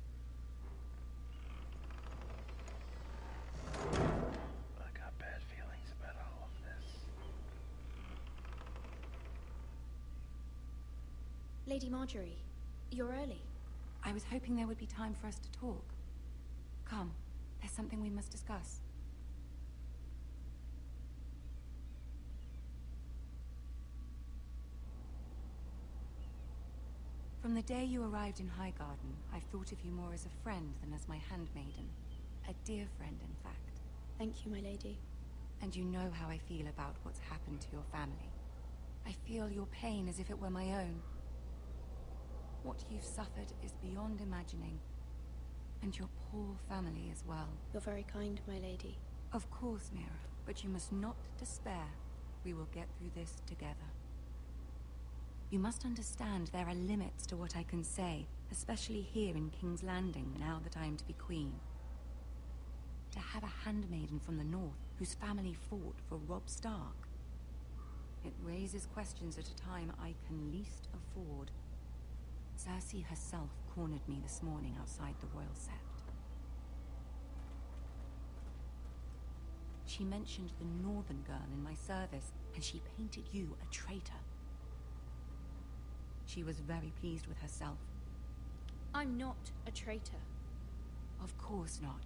I got bad feelings about all of this. Lady Marjorie, you're early. I was hoping there would be time for us to talk. Come, there's something we must discuss. From the day you arrived in Highgarden, I've thought of you more as a friend than as my handmaiden. A dear friend, in fact. Thank you, my lady. And you know how I feel about what's happened to your family. I feel your pain as if it were my own. What you've suffered is beyond imagining. And your poor family as well. You're very kind, my lady. Of course, Mira, but you must not despair. We will get through this together. You must understand there are limits to what I can say, especially here in King's Landing, now that I am to be queen. To have a handmaiden from the north, whose family fought for Robb Stark. It raises questions at a time I can least afford. Cersei herself cornered me this morning outside the Royal Sept. She mentioned the northern girl in my service, and she painted you a traitor. She was very pleased with herself. I'm not a traitor. Of course not.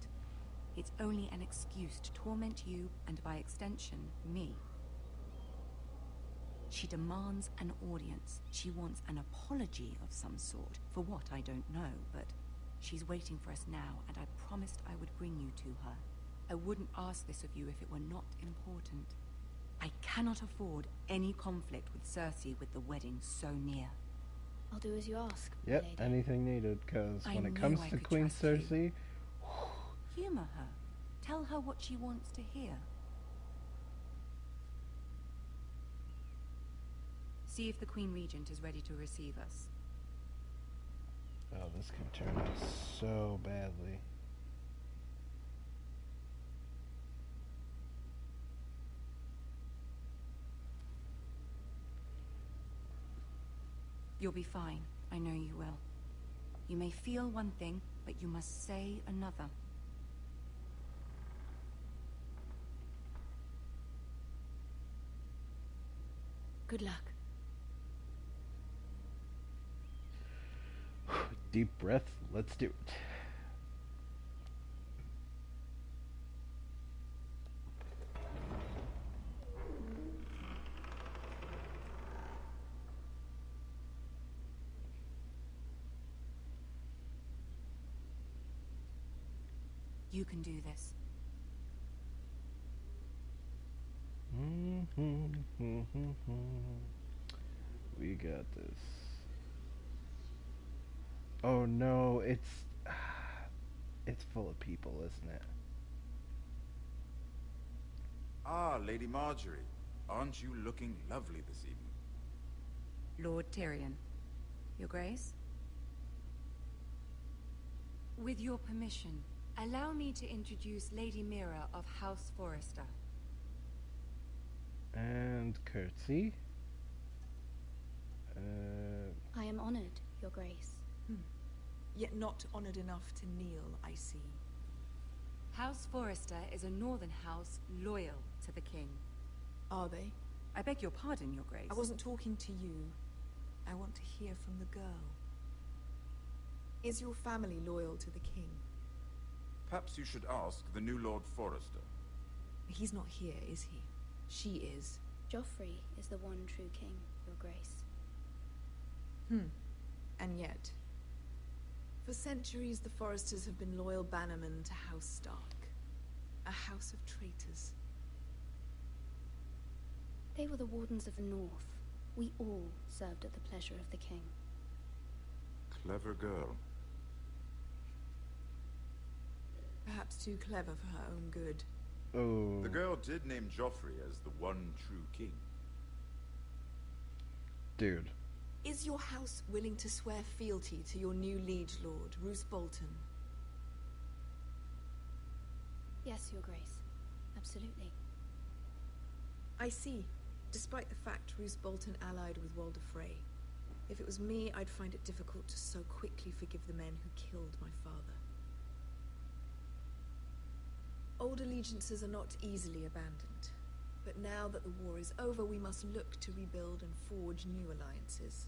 It's only an excuse to torment you, and by extension, me. She demands an audience. She wants an apology of some sort. For what, I don't know, but she's waiting for us now, and I promised I would bring you to her. I wouldn't ask this of you if it were not important. I cannot afford any conflict with Cersei with the wedding so near. I'll do as you ask, my Yep, lady. anything needed, because I when it knew comes I to could Queen trust you. Cersei, Humor her. Tell her what she wants to hear. See if the Queen Regent is ready to receive us. oh, this can turn out so badly. You'll be fine. I know you will. You may feel one thing, but you must say another. Good luck. Deep breath, let's do it. You can do this. We got this. Oh no, it's full of people, isn't it? Ah, Lady Marjorie. Aren't you looking lovely this evening? Lord Tyrion. Your Grace? With your permission, allow me to introduce Lady Mira of House Forrester. And curtsy. I am honored, Your Grace. Yet not honored enough to kneel, I see. House Forrester is a northern house loyal to the king. Are they? I beg your pardon, Your Grace. I wasn't talking to you. I want to hear from the girl. Is your family loyal to the king? Perhaps you should ask the new Lord Forrester. He's not here, is he? She is. Joffrey is the one true king, Your Grace. And yet, for centuries the Forresters have been loyal bannermen to House Stark. A house of traitors. They were the Wardens of the North. We all served at the pleasure of the king. Clever girl. Perhaps too clever for her own good. Oh. The girl did name Joffrey as the one true king. Dude. Is your house willing to swear fealty to your new liege lord, Roose Bolton? Yes, Your Grace. Absolutely. I see. Despite the fact Roose Bolton allied with Walder Frey. If it was me, I'd find it difficult to so quickly forgive the men who killed my father. Old allegiances are not easily abandoned. But now that the war is over, we must look to rebuild and forge new alliances.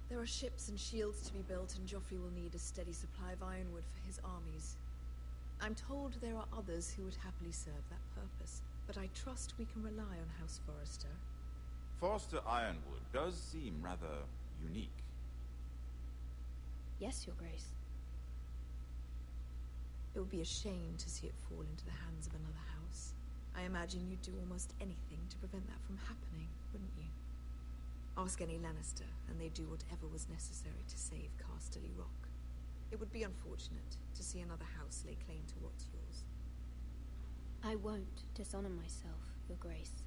There are ships and shields to be built, and Joffrey will need a steady supply of ironwood for his armies. I'm told there are others who would happily serve that purpose, but I trust we can rely on House Forrester. Forster Ironwood does seem rather unique. Yes, Your Grace. It would be a shame to see it fall into the hands of another house. I imagine you'd do almost anything to prevent that from happening, wouldn't you? Ask any Lannister, and they'd do whatever was necessary to save Casterly Rock. It would be unfortunate to see another house lay claim to what's yours. I won't dishonor myself, Your Grace.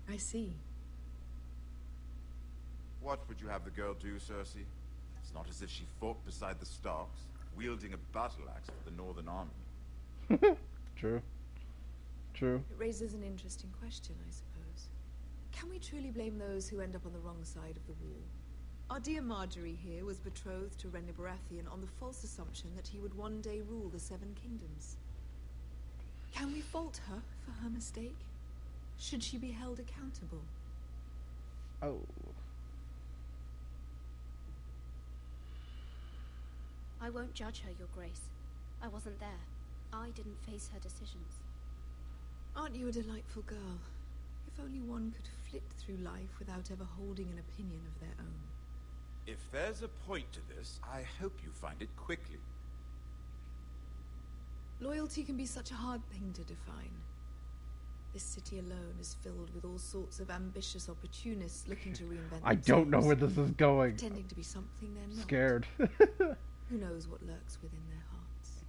I see. What would you have the girl do, Cersei? It's not as if she fought beside the Starks, wielding a battle axe for the Northern Army. True. True. It raises an interesting question, I suppose. Can we truly blame those who end up on the wrong side of the wall? Our dear Marjorie here was betrothed to Renly Baratheon on the false assumption that he would one day rule the Seven Kingdoms. Can we fault her for her mistake? Should she be held accountable? Oh. I won't judge her, Your Grace. I wasn't there. I didn't face her decisions. Aren't you a delightful girl? If only one could flit through life without ever holding an opinion of their own. If there's a point to this, I hope you find it quickly. Loyalty can be such a hard thing to define. This city alone is filled with all sorts of ambitious opportunists looking to reinvent I don't know where this is going. pretending to be something they're not. Scared. Who knows what lurks within their hearts?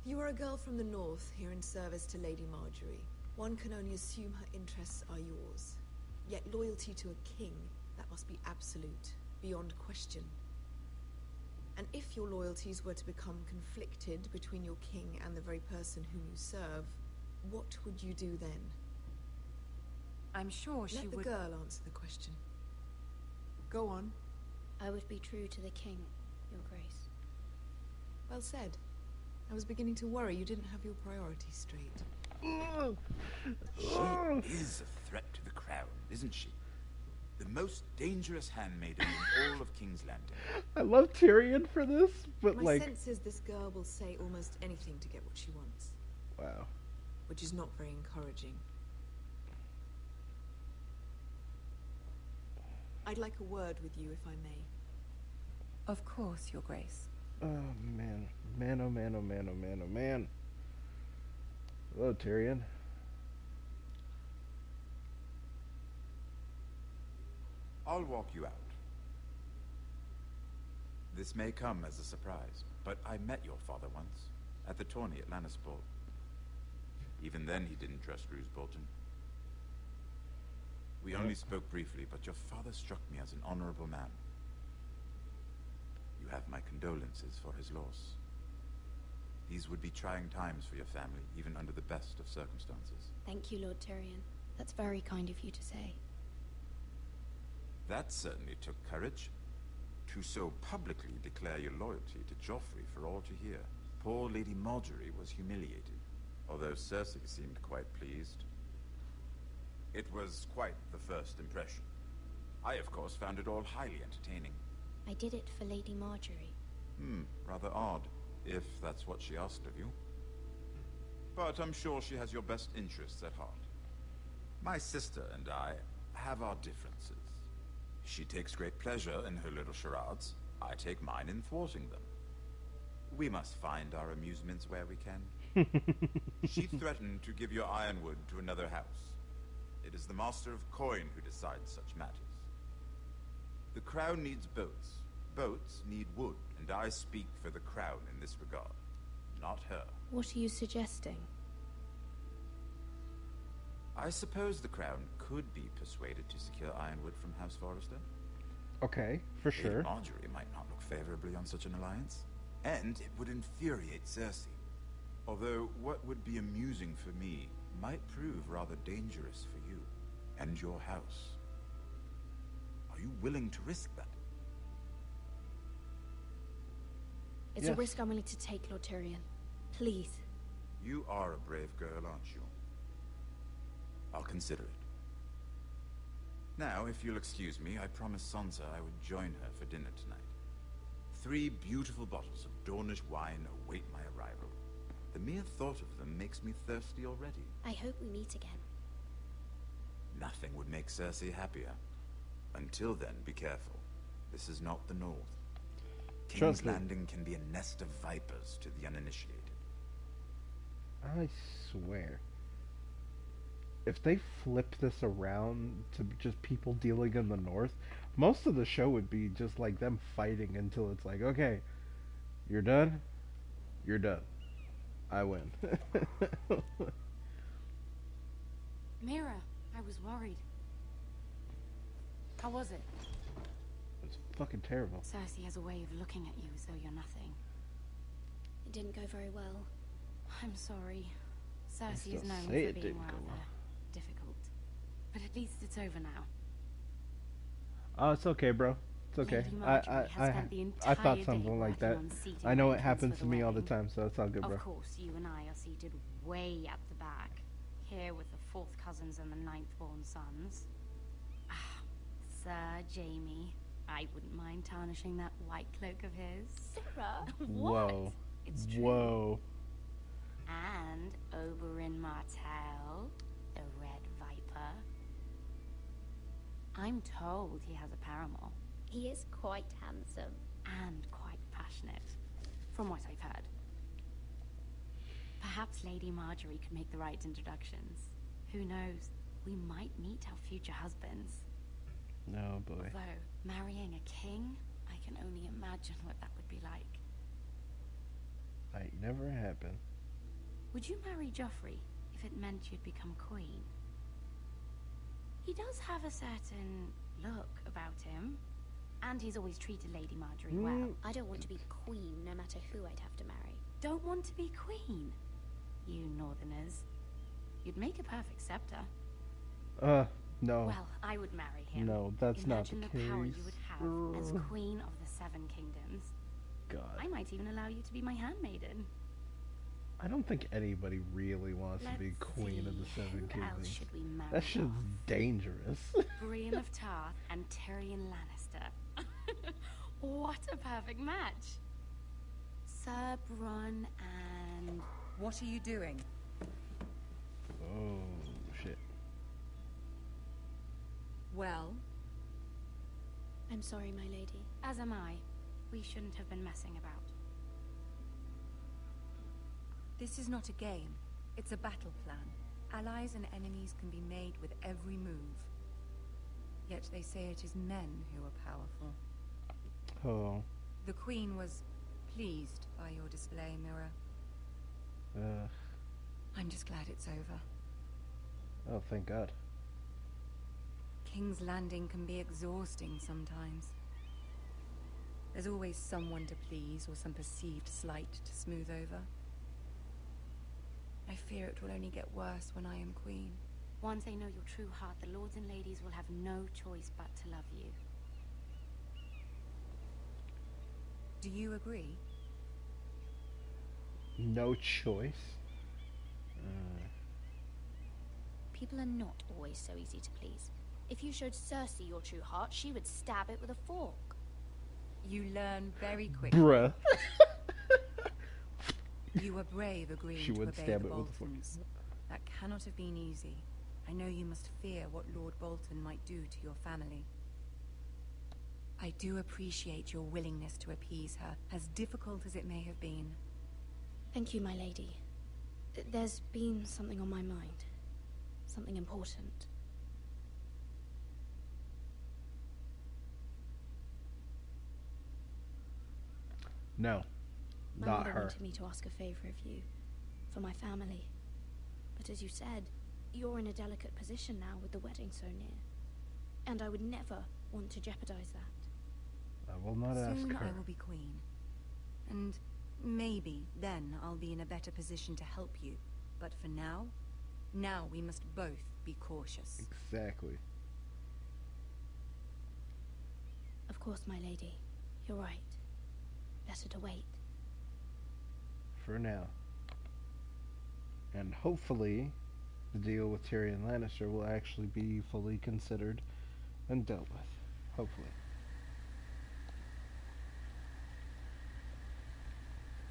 You are a girl from the north, here in service to Lady Marjorie. One can only assume her interests are yours. Yet loyalty to a king, that must be absolute, beyond question. And if your loyalties were to become conflicted between your king and the very person whom you serve, what would you do then? I'm sure she would... Let the girl answer the question. Go on. I would be true to the king, Your Grace. Well said. I was beginning to worry you didn't have your priorities straight. She is a threat to the crown, isn't she? The most dangerous handmaiden in all of King's Landing. I love Tyrion for this, but My sense is this girl will say almost anything to get what she wants. Wow. Which is not very encouraging. I'd like a word with you, if I may. Of course, Your Grace. Oh, man. Man, oh, man, oh, man, oh, man, oh, man. Hello, Tyrion. I'll walk you out. This may come as a surprise, but I met your father once, at the tourney at Lannisport. Even then, he didn't trust Roose Bolton. We only spoke briefly, but your father struck me as an honorable man. You have my condolences for his loss. These would be trying times for your family, even under the best of circumstances. Thank you, Lord Tyrion. That's very kind of you to say. That certainly took courage. To so publicly declare your loyalty to Joffrey for all to hear. Poor Lady Marjorie was humiliated, although Cersei seemed quite pleased. It was quite the first impression. I, of course, found it all highly entertaining. I did it for Lady Marjorie. Rather odd, if that's what she asked of you. But I'm sure she has your best interests at heart. My sister and I have our differences. She takes great pleasure in her little charades. I take mine in thwarting them. We must find our amusements where we can. She threatened to give your ironwood to another house. It is the Master of Coin who decides such matters. The crown needs boats. Boats need wood, and I speak for the crown in this regard, not her. What are you suggesting? I suppose the crown could be persuaded to secure ironwood from House Forrester. Okay, for sure. Lady Marjorie might not look favorably on such an alliance, and it would infuriate Cersei. Although what would be amusing for me might prove rather dangerous for you and your house. Are you willing to risk that? It's a risk I'm willing to take, Lord Tyrion. Please. You are a brave girl, aren't you? I'll consider it. Now, if you'll excuse me, I promised Sansa I would join her for dinner tonight. 3 beautiful bottles of Dornish wine await my arrival. The mere thought of them makes me thirsty already. I hope we meet again. Nothing would make Cersei happier. Until then, be careful. This is not the North. King's Landing can be a nest of vipers to the uninitiated. I swear. If they flip this around to just people dealing in the North, most of the show would be just like them fighting until it's like, okay, you're done? You're done. I win. Mira, I was worried. How was it? It's fucking terrible. Cersei has a way of looking at you as though you're nothing. It didn't go very well. I'm sorry. Cersei is known for being rather difficult. But at least it's over now. Oh, it's okay, bro. It's okay. I thought something like that. I know it happens to me all the time, so it's all good, bro. Of course, you and I are seated way at the back, here with the 4th cousins and the 9th-born sons. Ah, Sir Jaime. I wouldn't mind tarnishing that white cloak of his. Sarah? Whoa. It's true. Whoa. And Oberyn Martell, the Red Viper. I'm told he has a paramour. He is quite handsome. And quite passionate, from what I've heard. Perhaps Lady Marjorie could make the right introductions. Who knows? We might meet our future husbands. Oh boy. Although, marrying a king, I can only imagine what that would be like. Might never happen. Would you marry Joffrey if it meant you'd become queen? He does have a certain look about him, and he's always treated Lady Marjorie well. I don't want to be queen, no matter who I'd have to marry. Don't want to be queen? You Northerners. You'd make a perfect scepter. No. Well, I would marry him. No, that's Imagine not the power case. you would have as queen of the 7 kingdoms. God. I might even allow you to be my handmaiden. I don't think anybody really wants to be queen of the 7 kingdoms. Should we marry That shit's dangerous. Brienne of Tarth and Tyrion Lannister. What a perfect match. Sir Bronn and... What are you doing? Oh, shit. Well? I'm sorry, my lady. As am I. We shouldn't have been messing about. This is not a game. It's a battle plan. Allies and enemies can be made with every move. Yet they say it is men who are powerful. Oh. The Queen was pleased by your display, Mirror. I'm just glad it's over. Oh, thank God. King's Landing can be exhausting sometimes. There's always someone to please or some perceived slight to smooth over. I fear it will only get worse when I am Queen. Once they know your true heart, the lords and ladies will have no choice but to love you. Do you agree? No choice? People are not always so easy to please. If you showed Cersei your true heart, she would stab it with a fork. You learn very quickly. Bruh. You were brave agreeing She to would obey stab the it with a fork. Boltons. That cannot have been easy. I know you must fear what Lord Bolton might do to your family. I do appreciate your willingness to appease her, as difficult as it may have been. Thank you, my lady. There's been something on my mind. Something important. No. My Not mother her. wanted me to ask a favor of you. For my family. But as you said, you're in a delicate position now with the wedding so near. And I would never want to jeopardize that. I will not ask Soon her. I will be Queen. And maybe then I'll be in a better position to help you. But for now we must both be cautious. Exactly. Of course, my lady. You're right. Better to wait. For now. And hopefully, the deal with Tyrion Lannister will actually be fully considered and dealt with. Hopefully.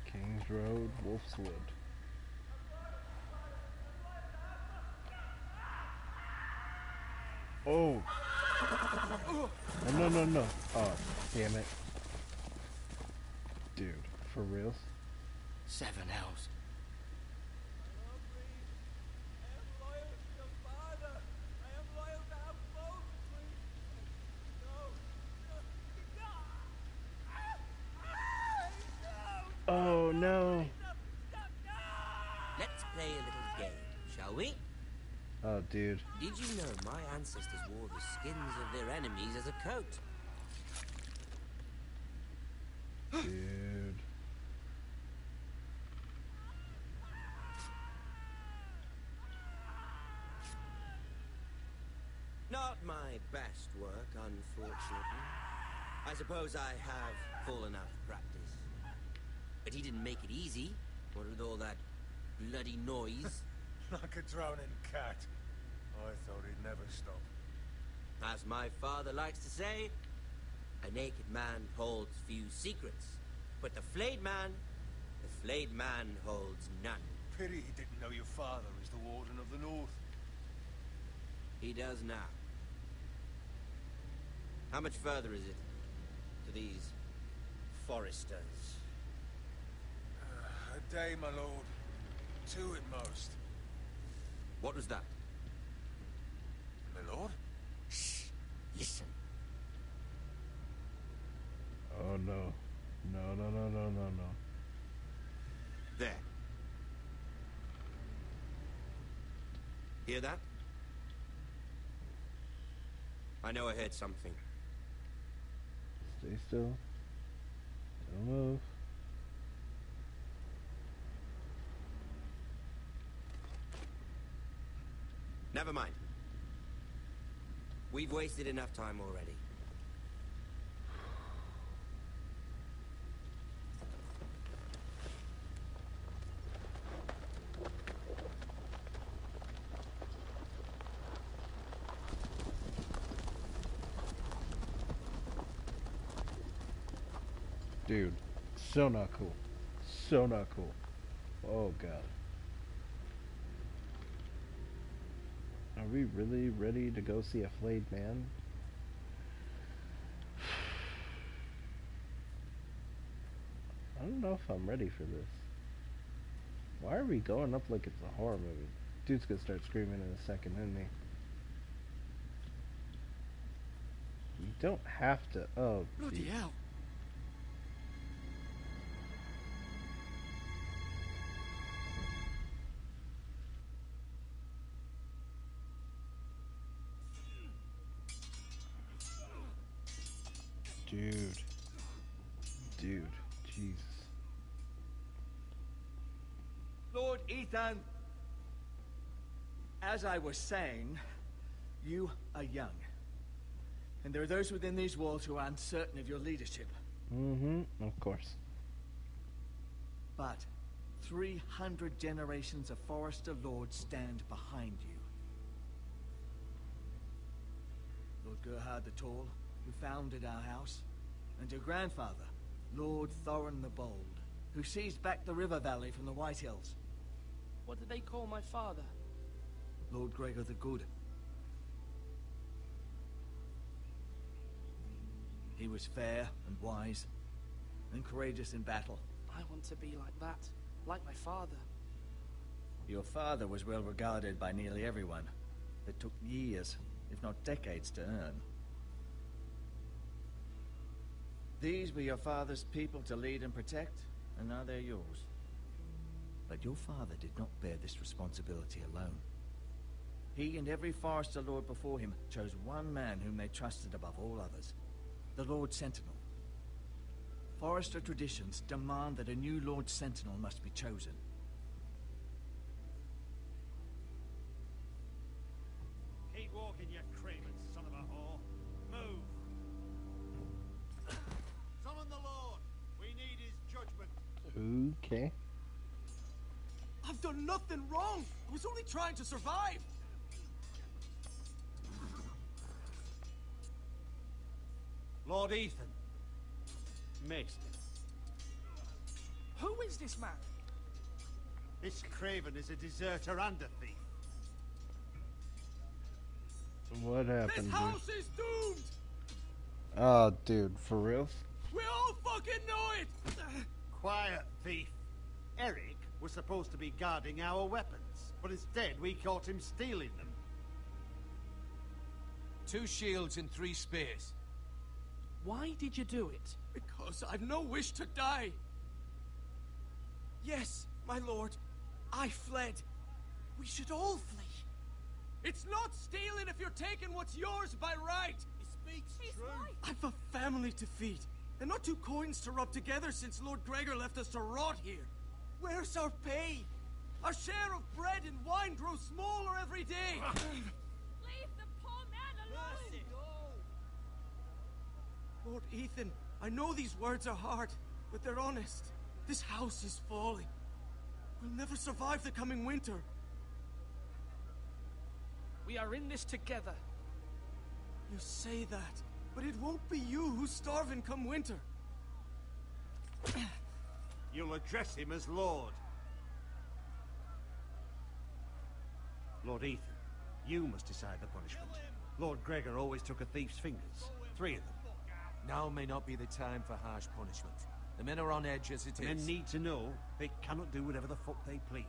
Kings Road, Wolf's Wood. Oh! No, no, no. Oh, damn it. Dude, for reals? 7 hours. Oh, no. Let's play a little game, shall we? Oh, dude. Did you know my ancestors wore the skins of their enemies as a coat? Dude. Not my best work, unfortunately. I suppose I have fallen out of practice. But he didn't make it easy, what with all that bloody noise. Like a drowning cat. I thought he'd never stop. As my father likes to say, a naked man holds few secrets. But the flayed man holds none. Pity he didn't know your father is the Warden of the North. He does now. How much further is it to these foresters? A day, my lord. 2 at most. What was that? My lord? Shh! Listen. Oh, no. No, no, no, no, no, no. There. Hear that? I know I heard something. Stay still. Don't move. Never mind. We've wasted enough time already. Dude, so not cool. So not cool. Oh, God. Are we really ready to go see a flayed man? don't know if I'm ready for this. Why are we going up like it's a horror movie? Dude's gonna start screaming in a second, isn't he? You don't have to. Oh, Bloody geez. hell. Dude, Jesus. Lord Ethan, as I was saying, you are young. And there are those within these walls who are uncertain of your leadership. Of course. But 300 generations of Forester Lords stand behind you. Lord Gerhard the Tall, who founded our house, and your grandfather, Lord Thorin the Bold, who seized back the river valley from the White Hills. What did they call my father? Lord Gregor the Good. He was fair and wise, and courageous in battle. I want to be like that, like my father. Your father was well regarded by nearly everyone. It took years, if not decades, to earn. These were your father's people to lead and protect, and now they're yours. But your father did not bear this responsibility alone. He and every Forester Lord before him chose one man whom they trusted above all others, the Lord Sentinel. Forester traditions demand that a new Lord Sentinel must be chosen. Keep walking, you craven son of a whore. Move. Summon the Lord. We need his judgment. Okay. I've done nothing wrong. I was only trying to survive. Lord Ethan. Maester. Who is this man? This craven is a deserter and a thief. What happened, This house is doomed. Oh, dude, for real? We all fucking know it. Quiet, thief. Eric was supposed to be guarding our weapons, but instead we caught him stealing them. 2 shields and 3 spears. Why did you do it? Because I've no wish to die. Yes, my lord. I fled. We should all flee. It's not stealing if you're taking what's yours by right. He speaks true. I've a family to feed, and not 2 coins to rub together since Lord Gregor left us to rot here. Where's our pay? Our share of bread and wine grows smaller every day. Leave the poor man alone! Lord Ethan, I know these words are hard, but they're honest. This house is falling. We'll never survive the coming winter. We are in this together. You say that, but it won't be you who's starving come winter. You'll address him as Lord. Lord Ethan, you must decide the punishment. Lord Gregor always took a thief's fingers. 3 of them. Now may not be the time for harsh punishment. The men are on edge as it is. Men need to know they cannot do whatever the fuck they please.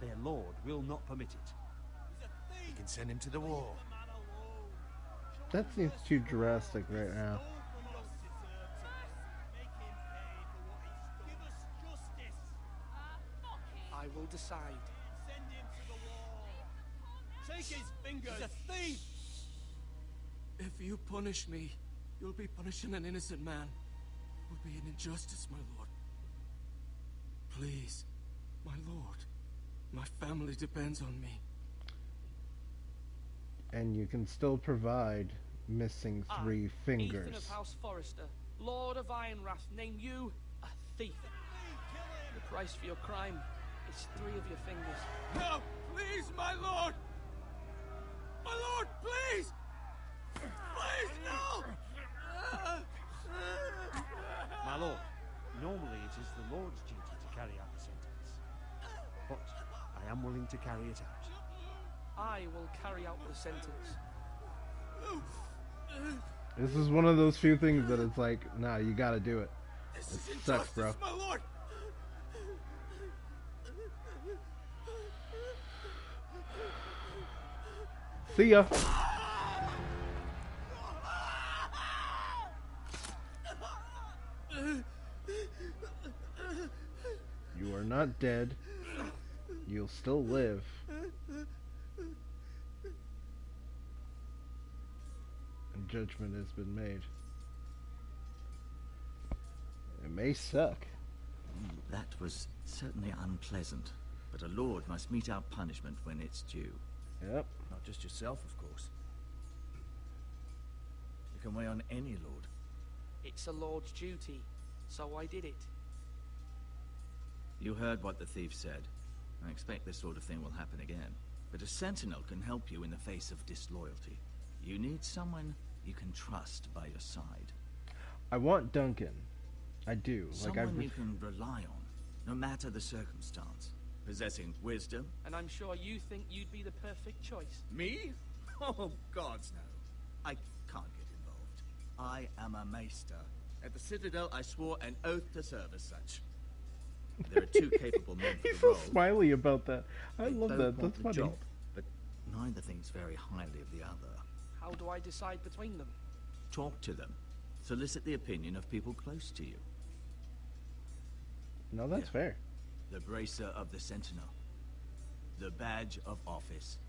Their lord will not permit it. We can send him to the war. That seems too drastic right now. I will decide. Take his fingers! He's a thief! If you punish me, you'll be punishing an innocent man. It will be an injustice, my lord. Please, my lord. My family depends on me. And you can still provide missing 3 fingers. Ethan of House Forester, Lord of Ironwrath, name you a thief. The price for your crime is 3 of your fingers. No! Please, my lord! My lord, please! Please, no! My lord, normally it is the Lord's duty to carry out the sentence. But I am willing to carry it out. I will carry out the sentence. This is one of those few things that it's like, nah, you gotta do it. This It is sucks, bro. injustice, my lord! See ya. You are not dead. You'll still live. And judgment has been made. It may suck. That was certainly unpleasant, but a lord must mete out punishment when it's due. Yep. Not just yourself, of course. You can weigh on any lord. It's a lord's duty, so I did it. You heard what the thief said. I expect this sort of thing will happen again. But a sentinel can help you in the face of disloyalty. You need someone you can trust by your side. I want Duncan. I do. Someone you can rely on, no matter the circumstance. Possessing wisdom. And I'm sure you think you'd be the perfect choice. Me? Oh, gods no. I can't get involved. I am a maester. At the Citadel, I swore an oath to serve as such. There are two capable men for He's the role. so smiley about that. I They love both that. want That's the funny. job, but neither thinks very highly of the other. How do I decide between them? Talk to them. Solicit the opinion of people close to you. No, that's fair. The bracer of the Sentinel. The badge of office.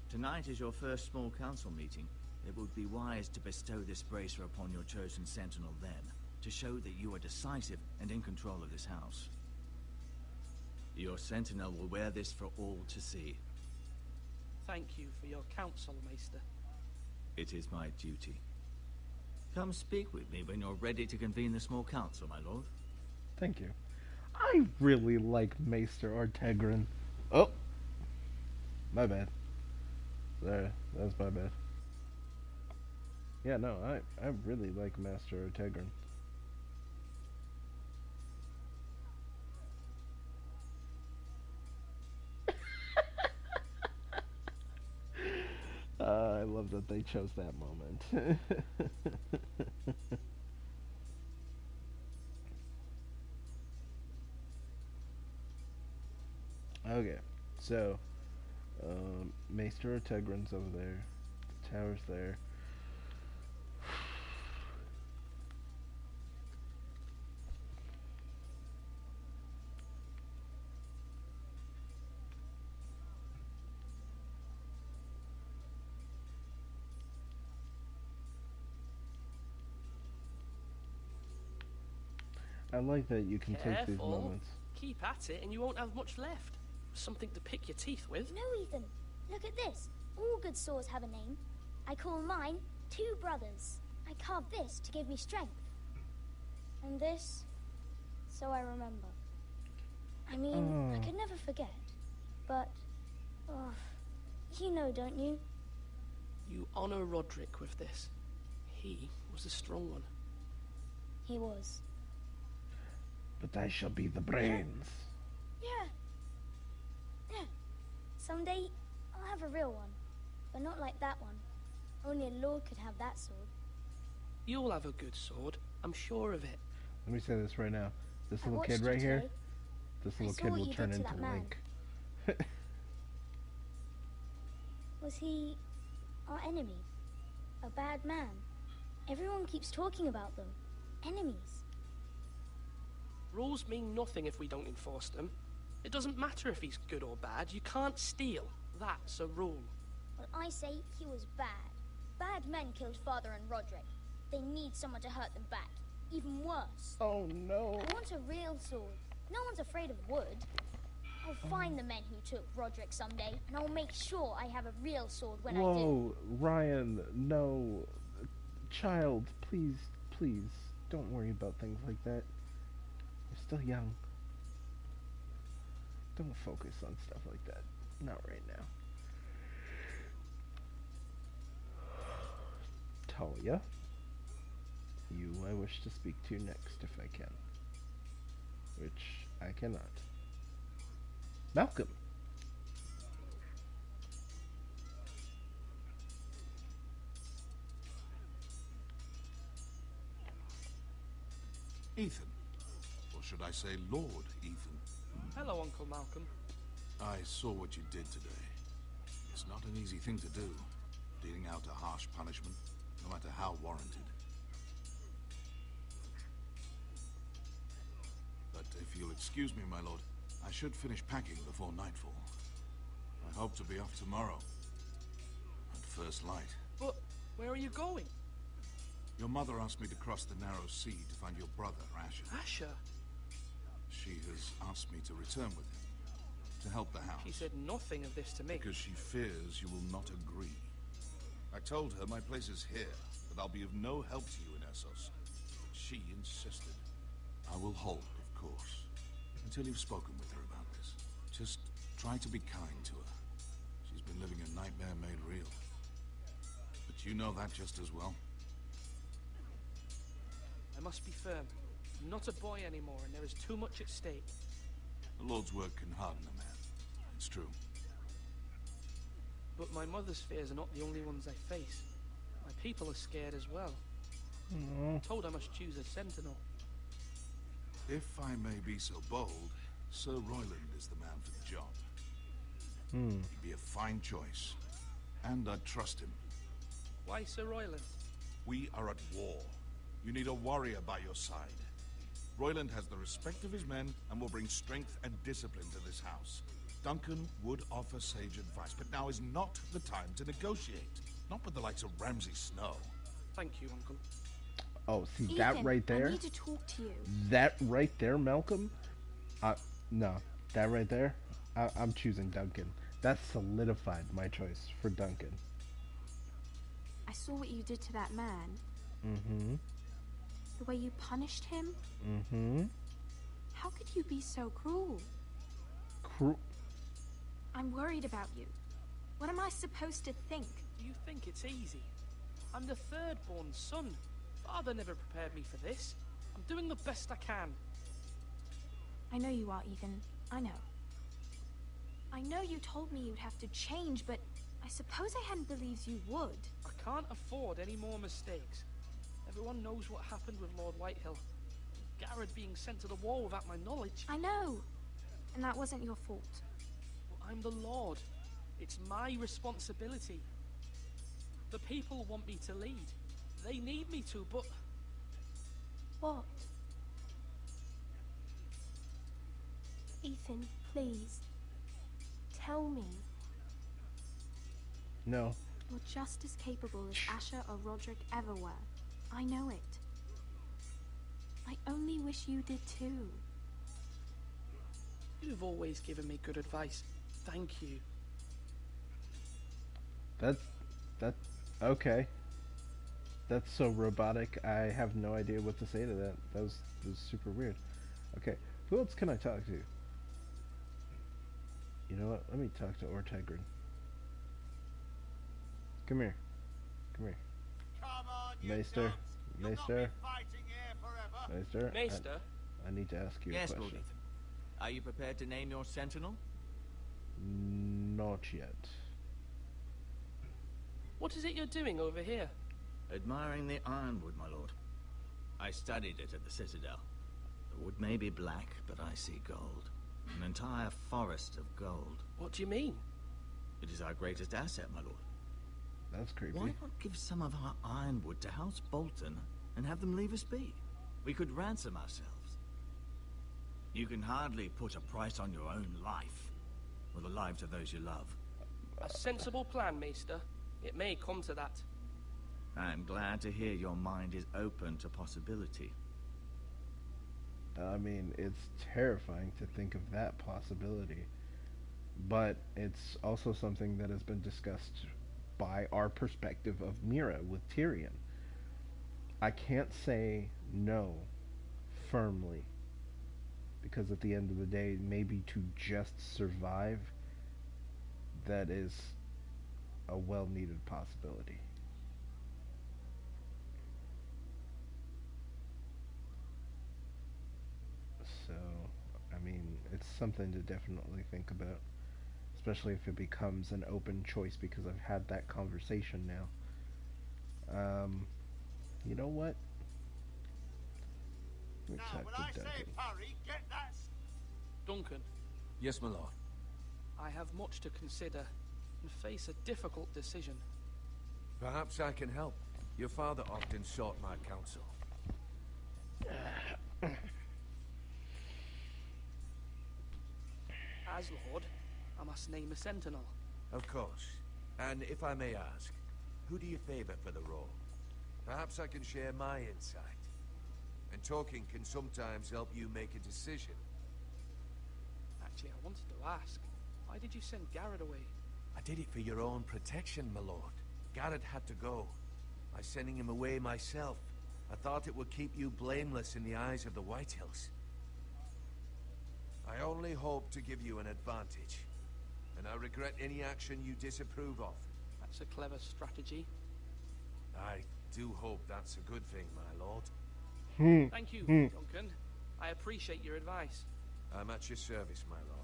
Tonight is your first small council meeting. It would be wise to bestow this bracer upon your chosen Sentinel then, to show that you are decisive and in control of this house. Your Sentinel will wear this for all to see. Thank you for your counsel, Maester. It is my duty. Come speak with me when you're ready to convene the small council, my lord. Thank you. I really like Maester Ortegran. Oh! My bad. There, that's my bad. Yeah, no, I really like Master Ortegran. I love that they chose that moment. Okay, so Maester Ortegran's over there. The tower's there. I like that you can take these Careful. moments. Keep at it and you won't have much left. Something to pick your teeth with. No, Ethan. Look at this. All good swords have a name. I call mine Two Brothers. I carved this to give me strength. And this, so I remember. I mean, I could never forget. But, oh, you know, don't you? You honor Roderick with this. He was a strong one. He was. But I shall be the brains. Yeah. Someday, I'll have a real one. But not like that one. Only a lord could have that sword. You'll have a good sword. I'm sure of it. Let me say this right now. This I little watched kid you right here, today. this I little saw kid what will you turn did to into that man. Link. Was he our enemy? A bad man? Everyone keeps talking about them. Enemies. Rules mean nothing if we don't enforce them. It doesn't matter if he's good or bad. You can't steal. That's a rule. Well, I say he was bad. Bad men killed Father and Roderick. They need someone to hurt them back. Even worse. Oh no. I want a real sword. No one's afraid of wood. I'll find the men who took Roderick someday, and I'll make sure I have a real sword when I do. Whoa, Ryan, no. Child, please, please, don't worry about things like that. You're still young. Don't focus on stuff like that. Not right now. Talia, you I wish to speak to next if I can. Which I cannot. Malcolm. Ethan. Or should I say Lord Ethan? Hello, Uncle Malcolm. I saw what you did today. It's not an easy thing to do, dealing out a harsh punishment, no matter how warranted. But if you'll excuse me, my lord, I should finish packing before nightfall. I hope to be off tomorrow, at first light. But where are you going? Your mother asked me to cross the narrow sea to find your brother, Asher. Asher? She has asked me to return with him, to help the house. She said nothing of this to me. Because she fears you will not agree. I told her my place is here, that I'll be of no help to you in Essos. But she insisted. I will hold, of course, until you've spoken with her about this. Just try to be kind to her. She's been living a nightmare made real. But you know that just as well. I must be firm. I'm not a boy anymore, and there is too much at stake. The Lord's work can harden a man. It's true. But my mother's fears are not the only ones I face. My people are scared as well. I'm told I must choose a sentinel. If I may be so bold, Sir Royland is the man for the job. He'd be a fine choice. And I'd trust him. Why Sir Royland? We are at war. You need a warrior by your side. Royland has the respect of his men and will bring strength and discipline to this house. Duncan would offer sage advice, but now is not the time to negotiate. Not with the likes of Ramsay Snow. Thank you, Uncle. Oh, see Ethan, that right there? I need to talk to you. That right there, Malcolm? No. That right there? I'm choosing Duncan. That solidified my choice for Duncan. I saw what you did to that man. Mm-hmm. The way you punished him. Mm-hmm. How could you be so cruel? I'm worried about you. What am I supposed to think? Do you think it's easy? I'm the third-born son. Father never prepared me for this. I'm doing the best I can. I know you are, Ethan. I know. I know you told me you'd have to change, but I suppose I hadn't believed you would. I can't afford any more mistakes. Everyone knows what happened with Lord Whitehill. Garrett being sent to the war without my knowledge. I know. And that wasn't your fault. Well, I'm the Lord. It's my responsibility. The people want me to lead. They need me to, but... What? Ethan, please. Tell me. No. You're just as capable as Asher or Roderick ever were. I know it. I only wish you did too. You've always given me good advice. Thank you. That's okay. That's so robotic. I have no idea what to say to that. That was super weird. Okay, who else can I talk to? You know what? Let me talk to Ortegrin. Come here. Come here. Come on, Maester. Maester. Maester. Maester? I need to ask you a Yes, question. Lord Ethan. Are you prepared to name your sentinel? Not yet. What is it you're doing over here? Admiring the ironwood, my lord. I studied it at the Citadel. The wood may be black, but I see gold. An entire forest of gold. What do you mean? It is our greatest asset, my lord. That's creepy. Why not give some of our ironwood to House Bolton and have them leave us be? We could ransom ourselves. You can hardly put a price on your own life, or the lives of those you love. A sensible plan, Maester. It may come to that. I'm glad to hear your mind is open to possibility. I mean, it's terrifying to think of that possibility. But it's also something that has been discussed by our perspective of Mira with Tyrion. I can't say no firmly, because at the end of the day, maybe to just survive, that is a well-needed possibility. So, I mean, it's something to definitely think about, especially if it becomes an open choice, because I've had that conversation now. You know what? Now, when I say parry, get that... Duncan, Yes, my lord. I have much to consider and face a difficult decision. Perhaps I can help. Your father often sought my counsel. As Lord, I must name a sentinel. Of course. And if I may ask, who do you favor for the role? Perhaps I can share my insight. And talking can sometimes help you make a decision. Actually, I wanted to ask, why did you send Garrett away? I did it for your own protection, my lord. Garrett had to go. By sending him away myself, I thought it would keep you blameless in the eyes of the Whitehills. I only hope to give you an advantage, and I regret any action you disapprove of. That's a clever strategy. I do hope that's a good thing, my lord. Thank you, Duncan. I appreciate your advice. I'm at your service, my lord.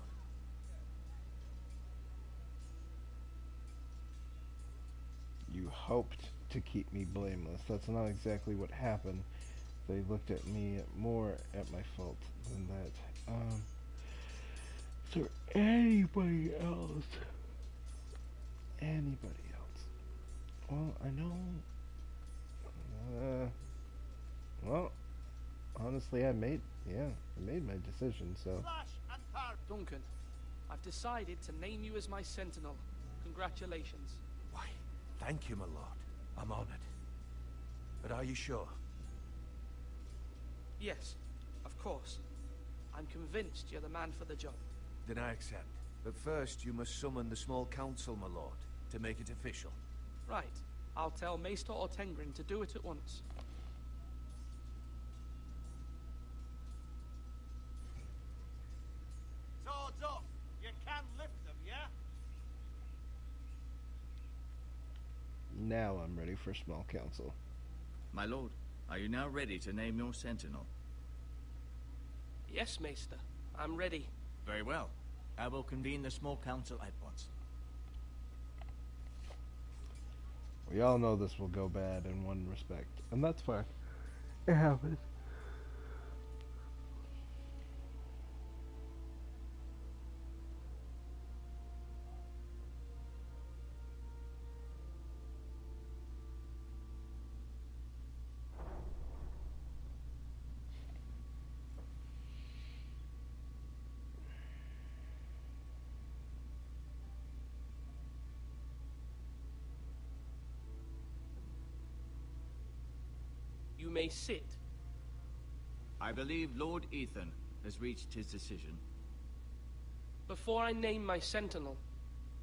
You hoped to keep me blameless. That's not exactly what happened. They looked at me more at my fault than that. Is there anybody else? Anybody else? Well, I know. Well, honestly, I made my decision, so. Duncan, I've decided to name you as my sentinel. Congratulations. Why, thank you, my lord. I'm honored. But are you sure? Yes, of course. I'm convinced you're the man for the job. Then I accept. But first, you must summon the small council, my lord, to make it official. Right. I'll tell Maester Ortengrin to do it at once. Swords up! You can lift them, yeah? Now I'm ready for small council. My lord, are you now ready to name your sentinel? Yes, Maester. I'm ready. Very well. I will convene the small council at once. We all know this will go bad in one respect, and that's fine. It happens. You may sit. I believe Lord Ethan has reached his decision. Before I name my sentinel,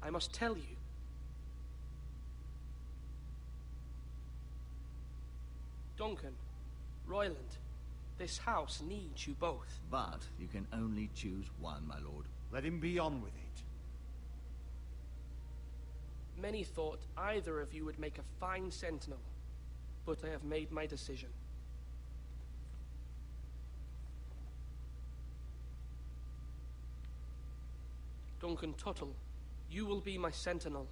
I must tell you. Duncan, Royland, this house needs you both. But you can only choose one, my lord. Let him be on with it. Many thought either of you would make a fine sentinel, but I have made my decision. Duncan Tuttle, you will be my sentinel.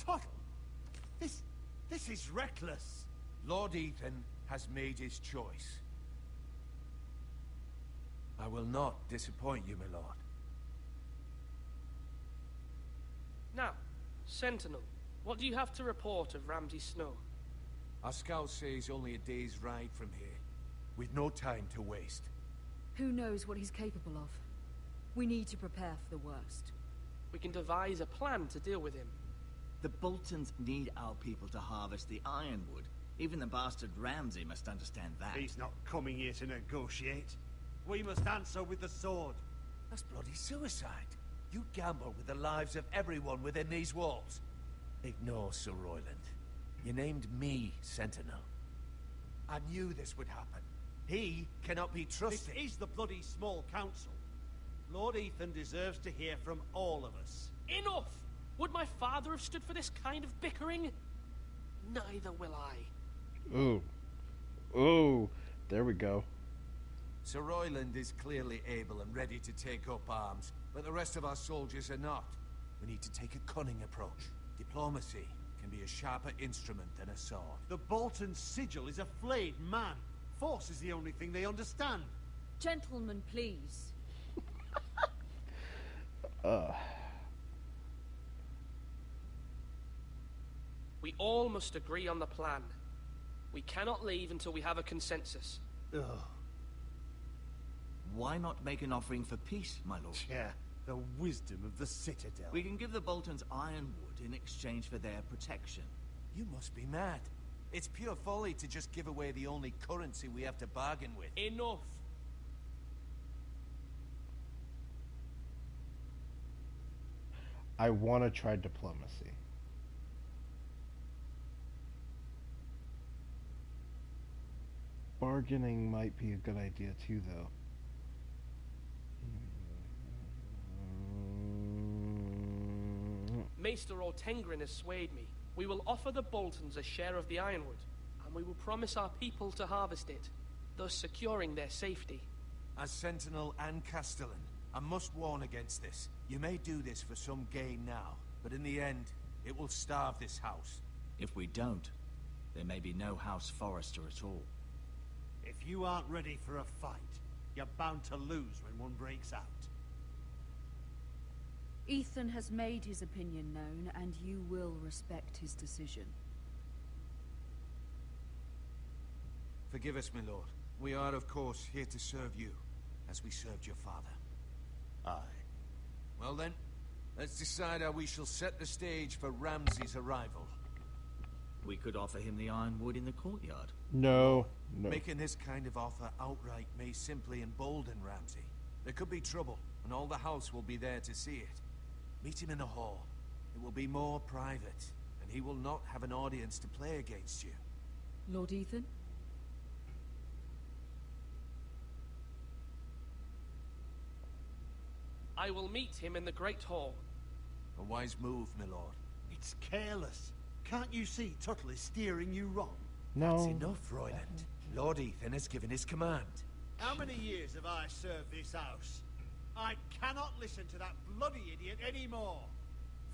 Tuttle! This is reckless. Lord Ethan has made his choice. I will not disappoint you, my lord. Now, sentinel, what do you have to report of Ramsay Snow? Our scout says only a day's ride from here, with no time to waste. Who knows what he's capable of? We need to prepare for the worst. We can devise a plan to deal with him. The Boltons need our people to harvest the ironwood. Even the bastard Ramsay must understand that. He's not coming here to negotiate. We must answer with the sword. That's bloody suicide. You gamble with the lives of everyone within these walls. Ignore Sir Royland. You named me Sentinel. I knew this would happen. He cannot be trusted. This is the bloody small council. Lord Ethan deserves to hear from all of us. Enough! Would my father have stood for this kind of bickering? Neither will I. Ooh. Ooh. There we go. Sir Royland is clearly able and ready to take up arms, but the rest of our soldiers are not. We need to take a cunning approach. Diplomacy can be a sharper instrument than a sword. The Bolton sigil is a flayed man. Force is the only thing they understand. Gentlemen, please. We all must agree on the plan. We cannot leave until we have a consensus. Ugh. Why not make an offering for peace, my lord? Yeah, the wisdom of the Citadel. We can give the Boltons ironwood in exchange for their protection. You must be mad. It's pure folly to just give away the only currency we have to bargain with. Enough. I want to try diplomacy. Bargaining might be a good idea too, though. Maester Ortengrin has swayed me. We will offer the Boltons a share of the ironwood, and we will promise our people to harvest it, thus securing their safety. As Sentinel and Castellan, I must warn against this. You may do this for some gain now, but in the end, it will starve this house. If we don't, there may be no House Forrester at all. If you aren't ready for a fight, you're bound to lose when one breaks out. Ethan has made his opinion known, and you will respect his decision. Forgive us, my lord. We are, of course, here to serve you, as we served your father. Aye. Well then, let's decide how we shall set the stage for Ramsay's arrival. We could offer him the ironwood in the courtyard. No. Making this kind of offer outright may simply embolden Ramsay. There could be trouble, and all the house will be there to see it. Meet him in the hall. It will be more private, and he will not have an audience to play against you. Lord Ethan? I will meet him in the Great Hall. A wise move, my lord. It's careless. Can't you see Tuttle is steering you wrong? No. That's enough, Royland. Lord Ethan has given his command. How many years have I served this house? I cannot listen to that bloody idiot anymore.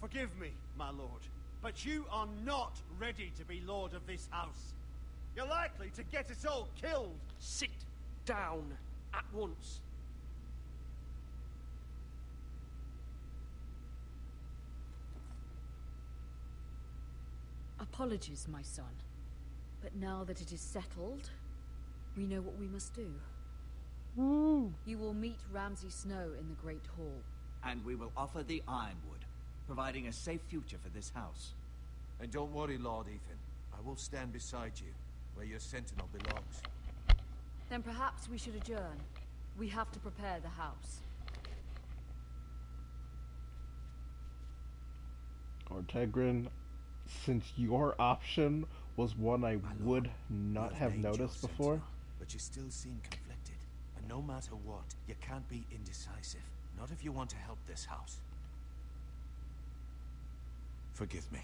Forgive me, my lord, but you are not ready to be lord of this house. You're likely to get us all killed. Sit down at once. Apologies, my son. But now that it is settled, we know what we must do. You will meet Ramsay Snow in the Great Hall. And we will offer the ironwood, providing a safe future for this house. And don't worry, Lord Ethan. I will stand beside you, where your sentinel belongs. Then perhaps we should adjourn. We have to prepare the house. Ortegrin, since your option was one I would not have noticed before. Sentinel, but you still seem conflicted. And no matter what, you can't be indecisive. Not if you want to help this house. Forgive me.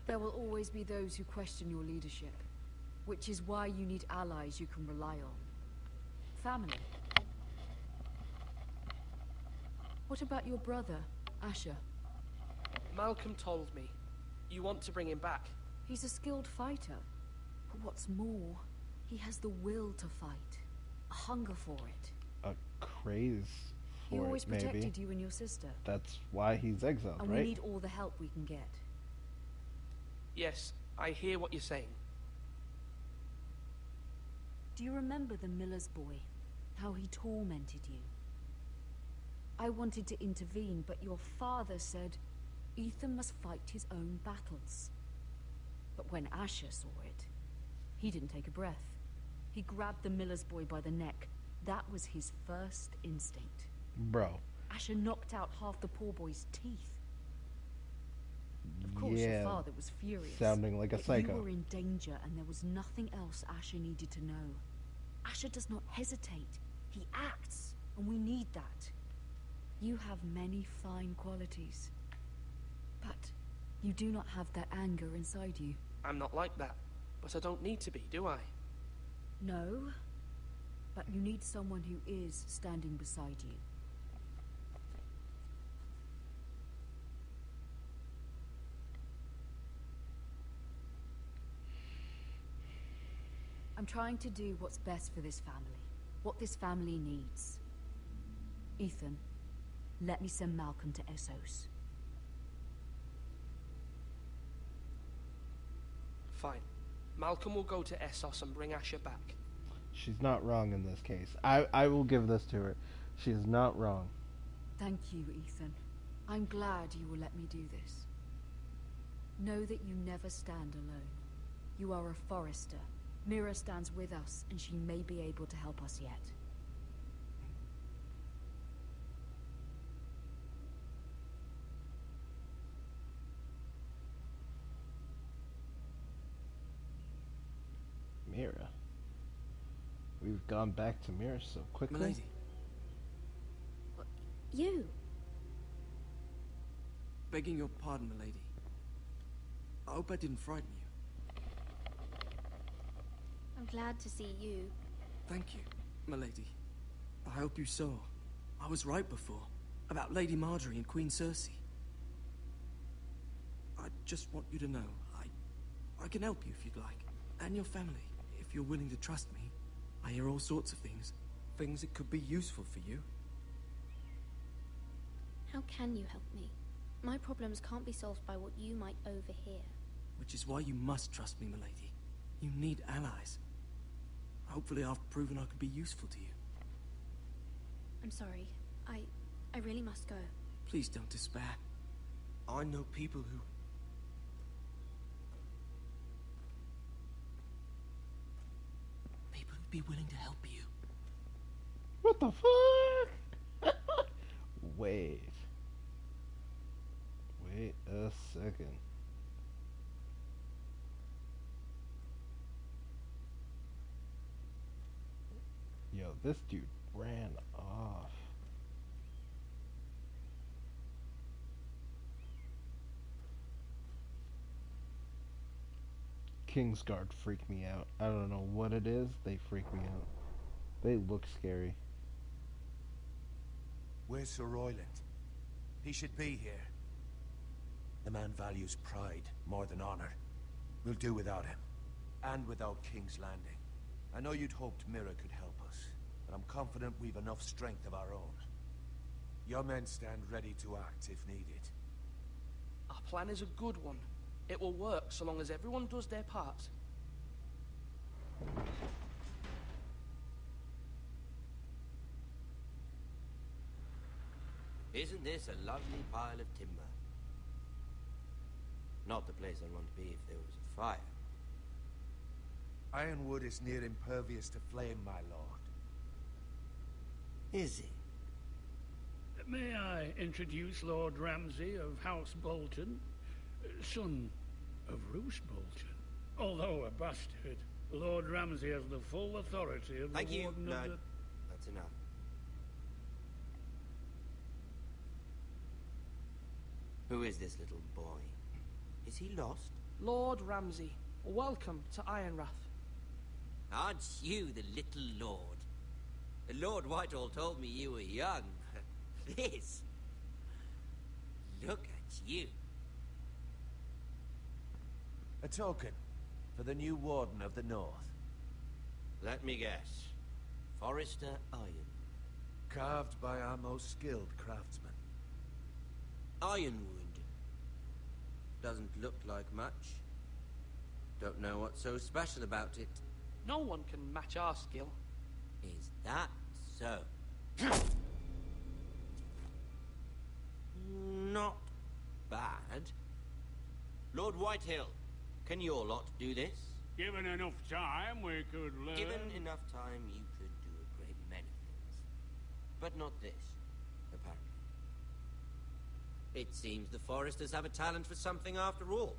There will always be those who question your leadership, which is why you need allies you can rely on. Family. What about your brother, Asher? Malcolm told me. You want to bring him back. He's a skilled fighter. But what's more, he has the will to fight. A hunger for it. A craze for He always it, maybe. protected you and your sister. That's why he's exiled, And right? we need all the help we can get. Yes, I hear what you're saying. Do you remember the miller's boy? How he tormented you? I wanted to intervene, but your father said Ethan must fight his own battles. But when Asher saw it, he didn't take a breath. He grabbed the miller's boy by the neck. That was his first instinct. Bro. Asher knocked out half the poor boy's teeth. Of course, Yeah, your father was furious. sounding like a But psycho. you were in danger, and there was nothing else Asher needed to know. Asher does not hesitate. He acts, and we need that. You have many fine qualities. But you do not have that anger inside you. I'm not like that. But I don't need to be, do I? No. But you need someone who is standing beside you. I'm trying to do what's best for this family. What this family needs. Ethan, let me send Malcolm to Essos. Fine. Malcolm will go to Essos and bring Asher back. She's not wrong in this case. I will give this to her. She is not wrong. Thank you, Ethan. I'm glad you will let me do this. Know that you never stand alone. You are a Forrester. Mira stands with us, and she may be able to help us yet. Mira. We've gone back to Mira so quickly. Milady. You? Begging your pardon, milady. I hope I didn't frighten you. I'm glad to see you. Thank you, milady. I hope you saw. I was right before. About Lady Marjorie and Queen Cersei. I just want you to know, I can help you if you'd like. And your family, if you're willing to trust me. I hear all sorts of things. Things that could be useful for you. How can you help me? My problems can't be solved by what you might overhear. Which is why you must trust me, milady. You need allies. Hopefully I've proven I could be useful to you. I'm sorry. I really must go. Please don't despair. I know people who... People who'd be willing to help you. What the fuck? Wait a second. Yo, this dude ran off. Kingsguard freak me out. I don't know what it is, they freak me out. They look scary. Where's Sir Royland? He should be here. The man values pride more than honor. We'll do without him. And without King's Landing. I know you'd hoped Mira could help us, but I'm confident we've enough strength of our own. Your men stand ready to act if needed. Our plan is a good one. It will work so long as everyone does their part. Isn't this a lovely pile of timber? Not the place I'd want to be if there was a fire. Ironwood is near impervious to flame, my lord. Is it? May I introduce Lord Ramsay of House Bolton, son of Roose Bolton. Although a bastard, Lord Ramsay has the full authority of Thank the you. Warden No, of the... that's enough. Who is this little boy? Is he lost? Lord Ramsay, welcome to Ironrath. Aren't you the little lord? Lord Whitehall told me you were young. This... Look at you. A token for the new Warden of the North. Let me guess. Forrester Iron. Carved by our most skilled craftsmen. Ironwood. Doesn't look like much. Don't know what's so special about it. No one can match our skill. Is that so? Not bad. Lord Whitehill, can your lot do this? Given enough time, we could learn... Given enough time, you could do a great many things. But not this, apparently. It seems the Foresters have a talent for something after all.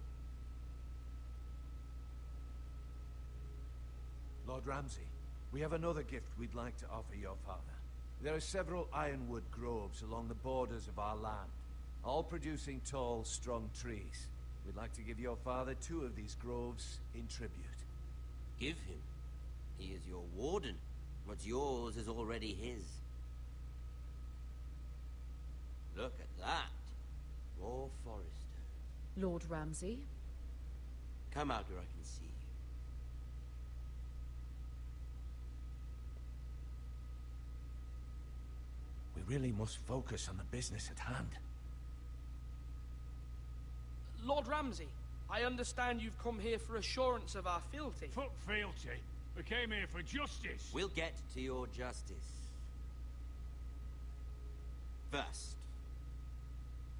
Lord Ramsay, we have another gift we'd like to offer your father. There are several ironwood groves along the borders of our land, all producing tall, strong trees. We'd like to give your father 2 of these groves in tribute. Give him. He is your warden. What's yours is already his. Look at that. More Forrester. Lord Ramsay? Come out where I can see you. really must focus on the business at hand. Lord Ramsay, I understand you've come here for assurance of our fealty. Fuck fealty. We came here for justice. We'll get to your justice. First,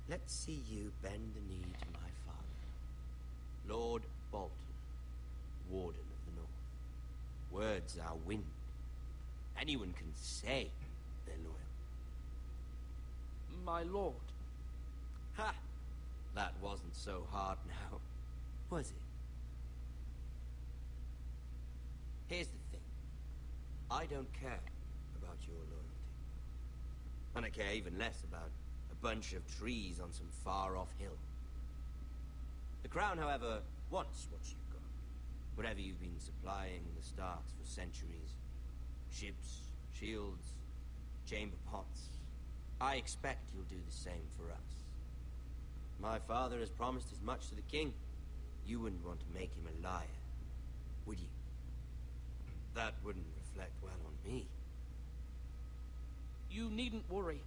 let's see you bend the knee to my father, Lord Bolton, Warden of the North. Words are wind. Anyone can say they're loyal. My lord. Ha! That wasn't so hard now, was it? Here's the thing. I don't care about your loyalty. And I care even less about a bunch of trees on some far-off hill. The Crown, however, wants what you've got. Whatever you've been supplying the Starks for centuries. Ships, shields, chamber pots. I expect you'll do the same for us. My father has promised as much to the king. You wouldn't want to make him a liar, would you? That wouldn't reflect well on me. You needn't worry.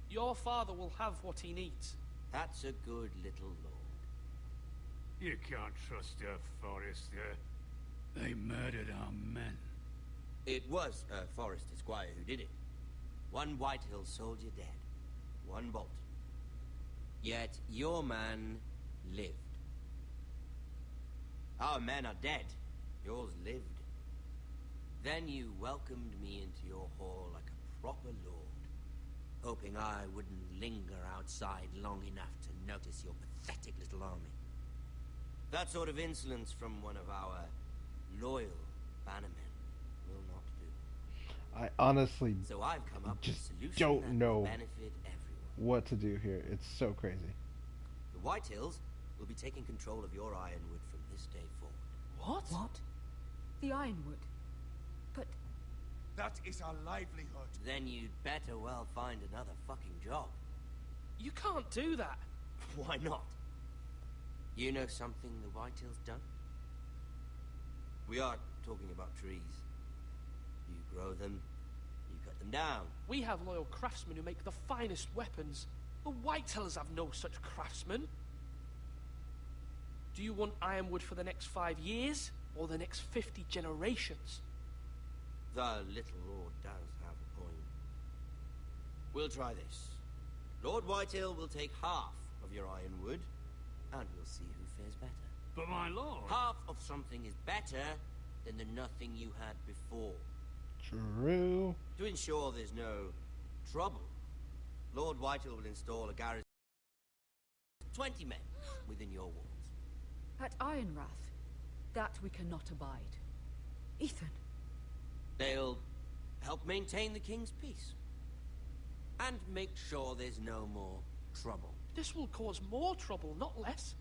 Your father will have what he needs. That's a good little lord. You can't trust her, Forrester. They murdered our men. It was a Forrester squire who did it. One Whitehill soldier dead. One Bolton. Yet your man lived. Our men are dead. Yours lived. Then you welcomed me into your hall like a proper lord, hoping I wouldn't linger outside long enough to notice your pathetic little army. That sort of insolence from one of our loyal bannermen will not do. I honestly So I've come up with a just solution don't that will know benefit everyone. what to do here. It's so crazy. The Whitehills will be taking control of your ironwood from this day forward. What? The Ironwood? But... That is our livelihood. Then you'd better well find another fucking job. You can't do that. Why not? You know something the Whitehill's done? We are talking about trees. You grow them, you cut them down. We have loyal craftsmen who make the finest weapons. The Whitehills have no such craftsmen. Do you want ironwood for the next 5 years, or the next 50 generations? The little lord does have a point. We'll try this. Lord Whitehill will take half of your ironwood, and we'll see who fares better. But my lord... Half of something is better than the nothing you had before. True. To ensure there's no trouble, Lord Whitehill will install a garrison of 20 men within your walls. At Ironrath, that we cannot abide. Ethan. They'll help maintain the king's peace. And make sure there's no more trouble. This will cause more trouble, not less.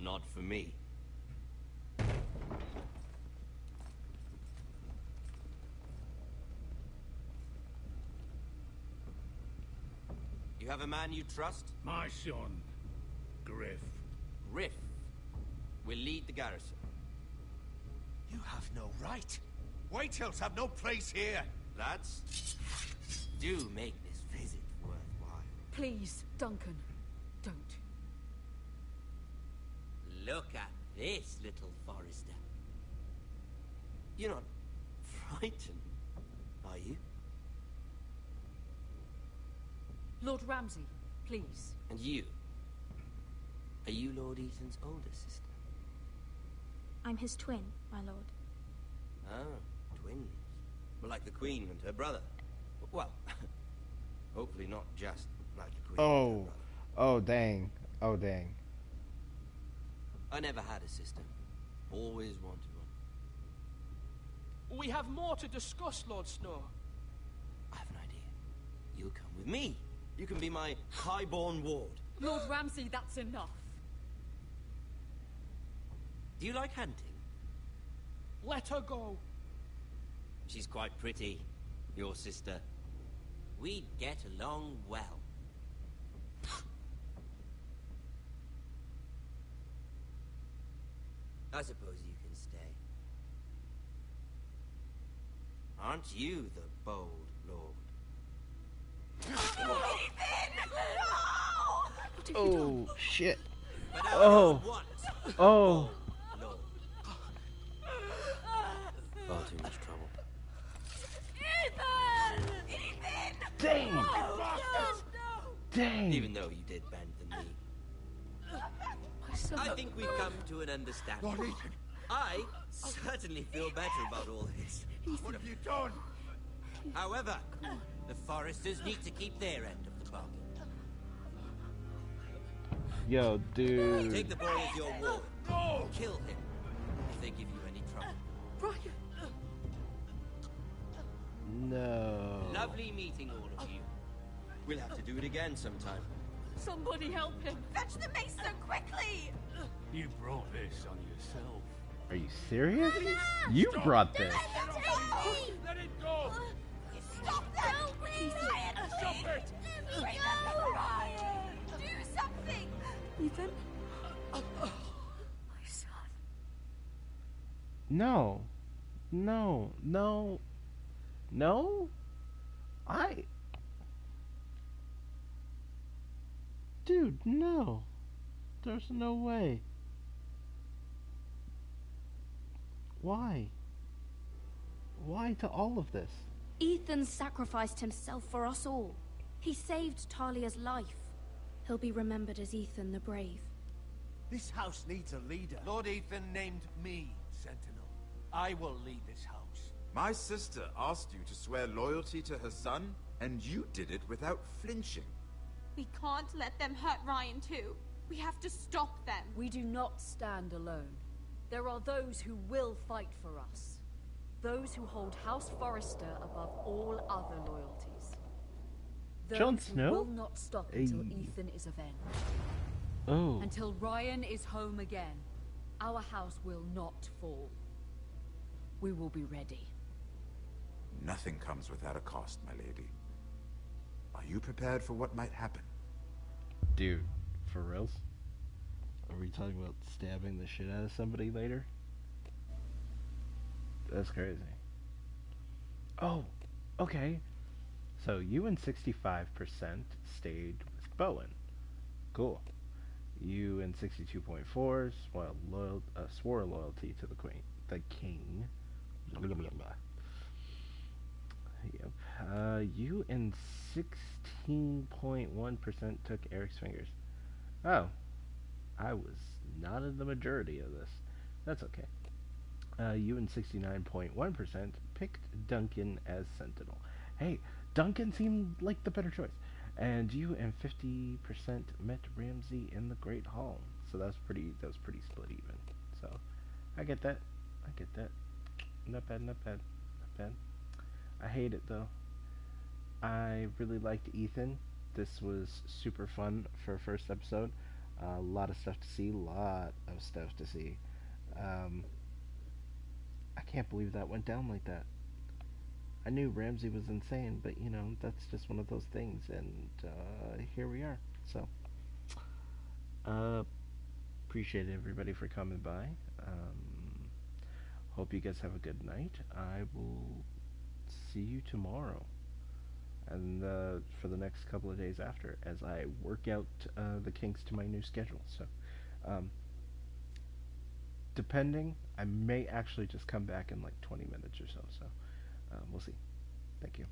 Not for me. You have a man you trust? My son, Griff. Griff will lead the garrison. You have no right. Whitehills have no place here. Lads, do make this visit worthwhile. Please, Duncan, don't. Look at this, little Forrester. You're not frightened, are you? Lord Ramsay, please. And you? Are you Lord Ethan's older sister? I'm his twin, my lord. Ah, twins. Well, like the Queen and her brother. Well, hopefully not just like the Queen and her Oh. brother. Oh, dang. Oh, dang. I never had a sister. Always wanted one. We have more to discuss, Lord Snow. I have an idea. You'll come with me. You can be my highborn ward. Lord Ramsay, that's enough. Do you like hunting? Let her go. She's quite pretty, your sister. We'd get along well. I suppose you can stay. Aren't you the bold lord? Oh, shit. But Oh. Oh. No. Far too much trouble. Dang. Dang. Even though you did bend the knee. I think we've come to an understanding. Lord Ethan. I certainly feel better about all this. What have you done? However, the Foresters need to keep their end of the bargain. Yo, dude. Take the boy as your ward. No! Kill him if they give you any trouble. Brian! No. Lovely meeting all of you. We'll have to do it again sometime. Somebody help him! Fetch the mace so quickly! You brought this on yourself. Are you serious? You brought this. Let it go! Stop that! Please! Ryan, Stop it! Remember Ryan! Do something! Ethan? My son. No. No. No. No? Dude, no. There's no way. Why? Why to all of this? Ethan sacrificed himself for us all. He saved Talia's life. He'll be remembered as Ethan the Brave. This house needs a leader. Lord Ethan named me Sentinel. I will lead this house. My sister asked you to swear loyalty to her son, and you did it without flinching. We can't let them hurt Ryan too. We have to stop them. We do not stand alone. There are those who will fight for us. Those who hold House Forrester above all other loyalties. Those Jon who Snow? will not stop until Hey. Ethan is avenged. Oh. Until Ryan is home again, our house will not fall. We will be ready. Nothing comes without a cost, my lady. Are you prepared for what might happen? Dude, for reals? Are we talking about stabbing the shit out of somebody later? That's crazy. Oh, okay. So you and 65% stayed with Bowen. Cool. You and 62.4 swore loyalty to the queen, the king. Blah, blah, blah, blah. Yep. You and 16.1% took Eric's fingers. Oh, I was not in the majority of this. That's okay. You and 69.1% picked Duncan as Sentinel. Hey, Duncan seemed like the better choice. And you and 50% met Ramsay in the Great Hall. So that was pretty split even. So I get that. Not bad, not bad, not bad. I hate it though. I really liked Ethan. This was super fun for a first episode. A lot of stuff to see. I can't believe that went down like that. I knew Ramsay was insane, but you know, that's just one of those things, and here we are. So, appreciate everybody for coming by. Hope you guys have a good night. I will see you tomorrow, and for the next couple of days after, as I work out the kinks to my new schedule. So, depending, I may actually just come back in like 20 minutes or so. So, we'll see. Thank you.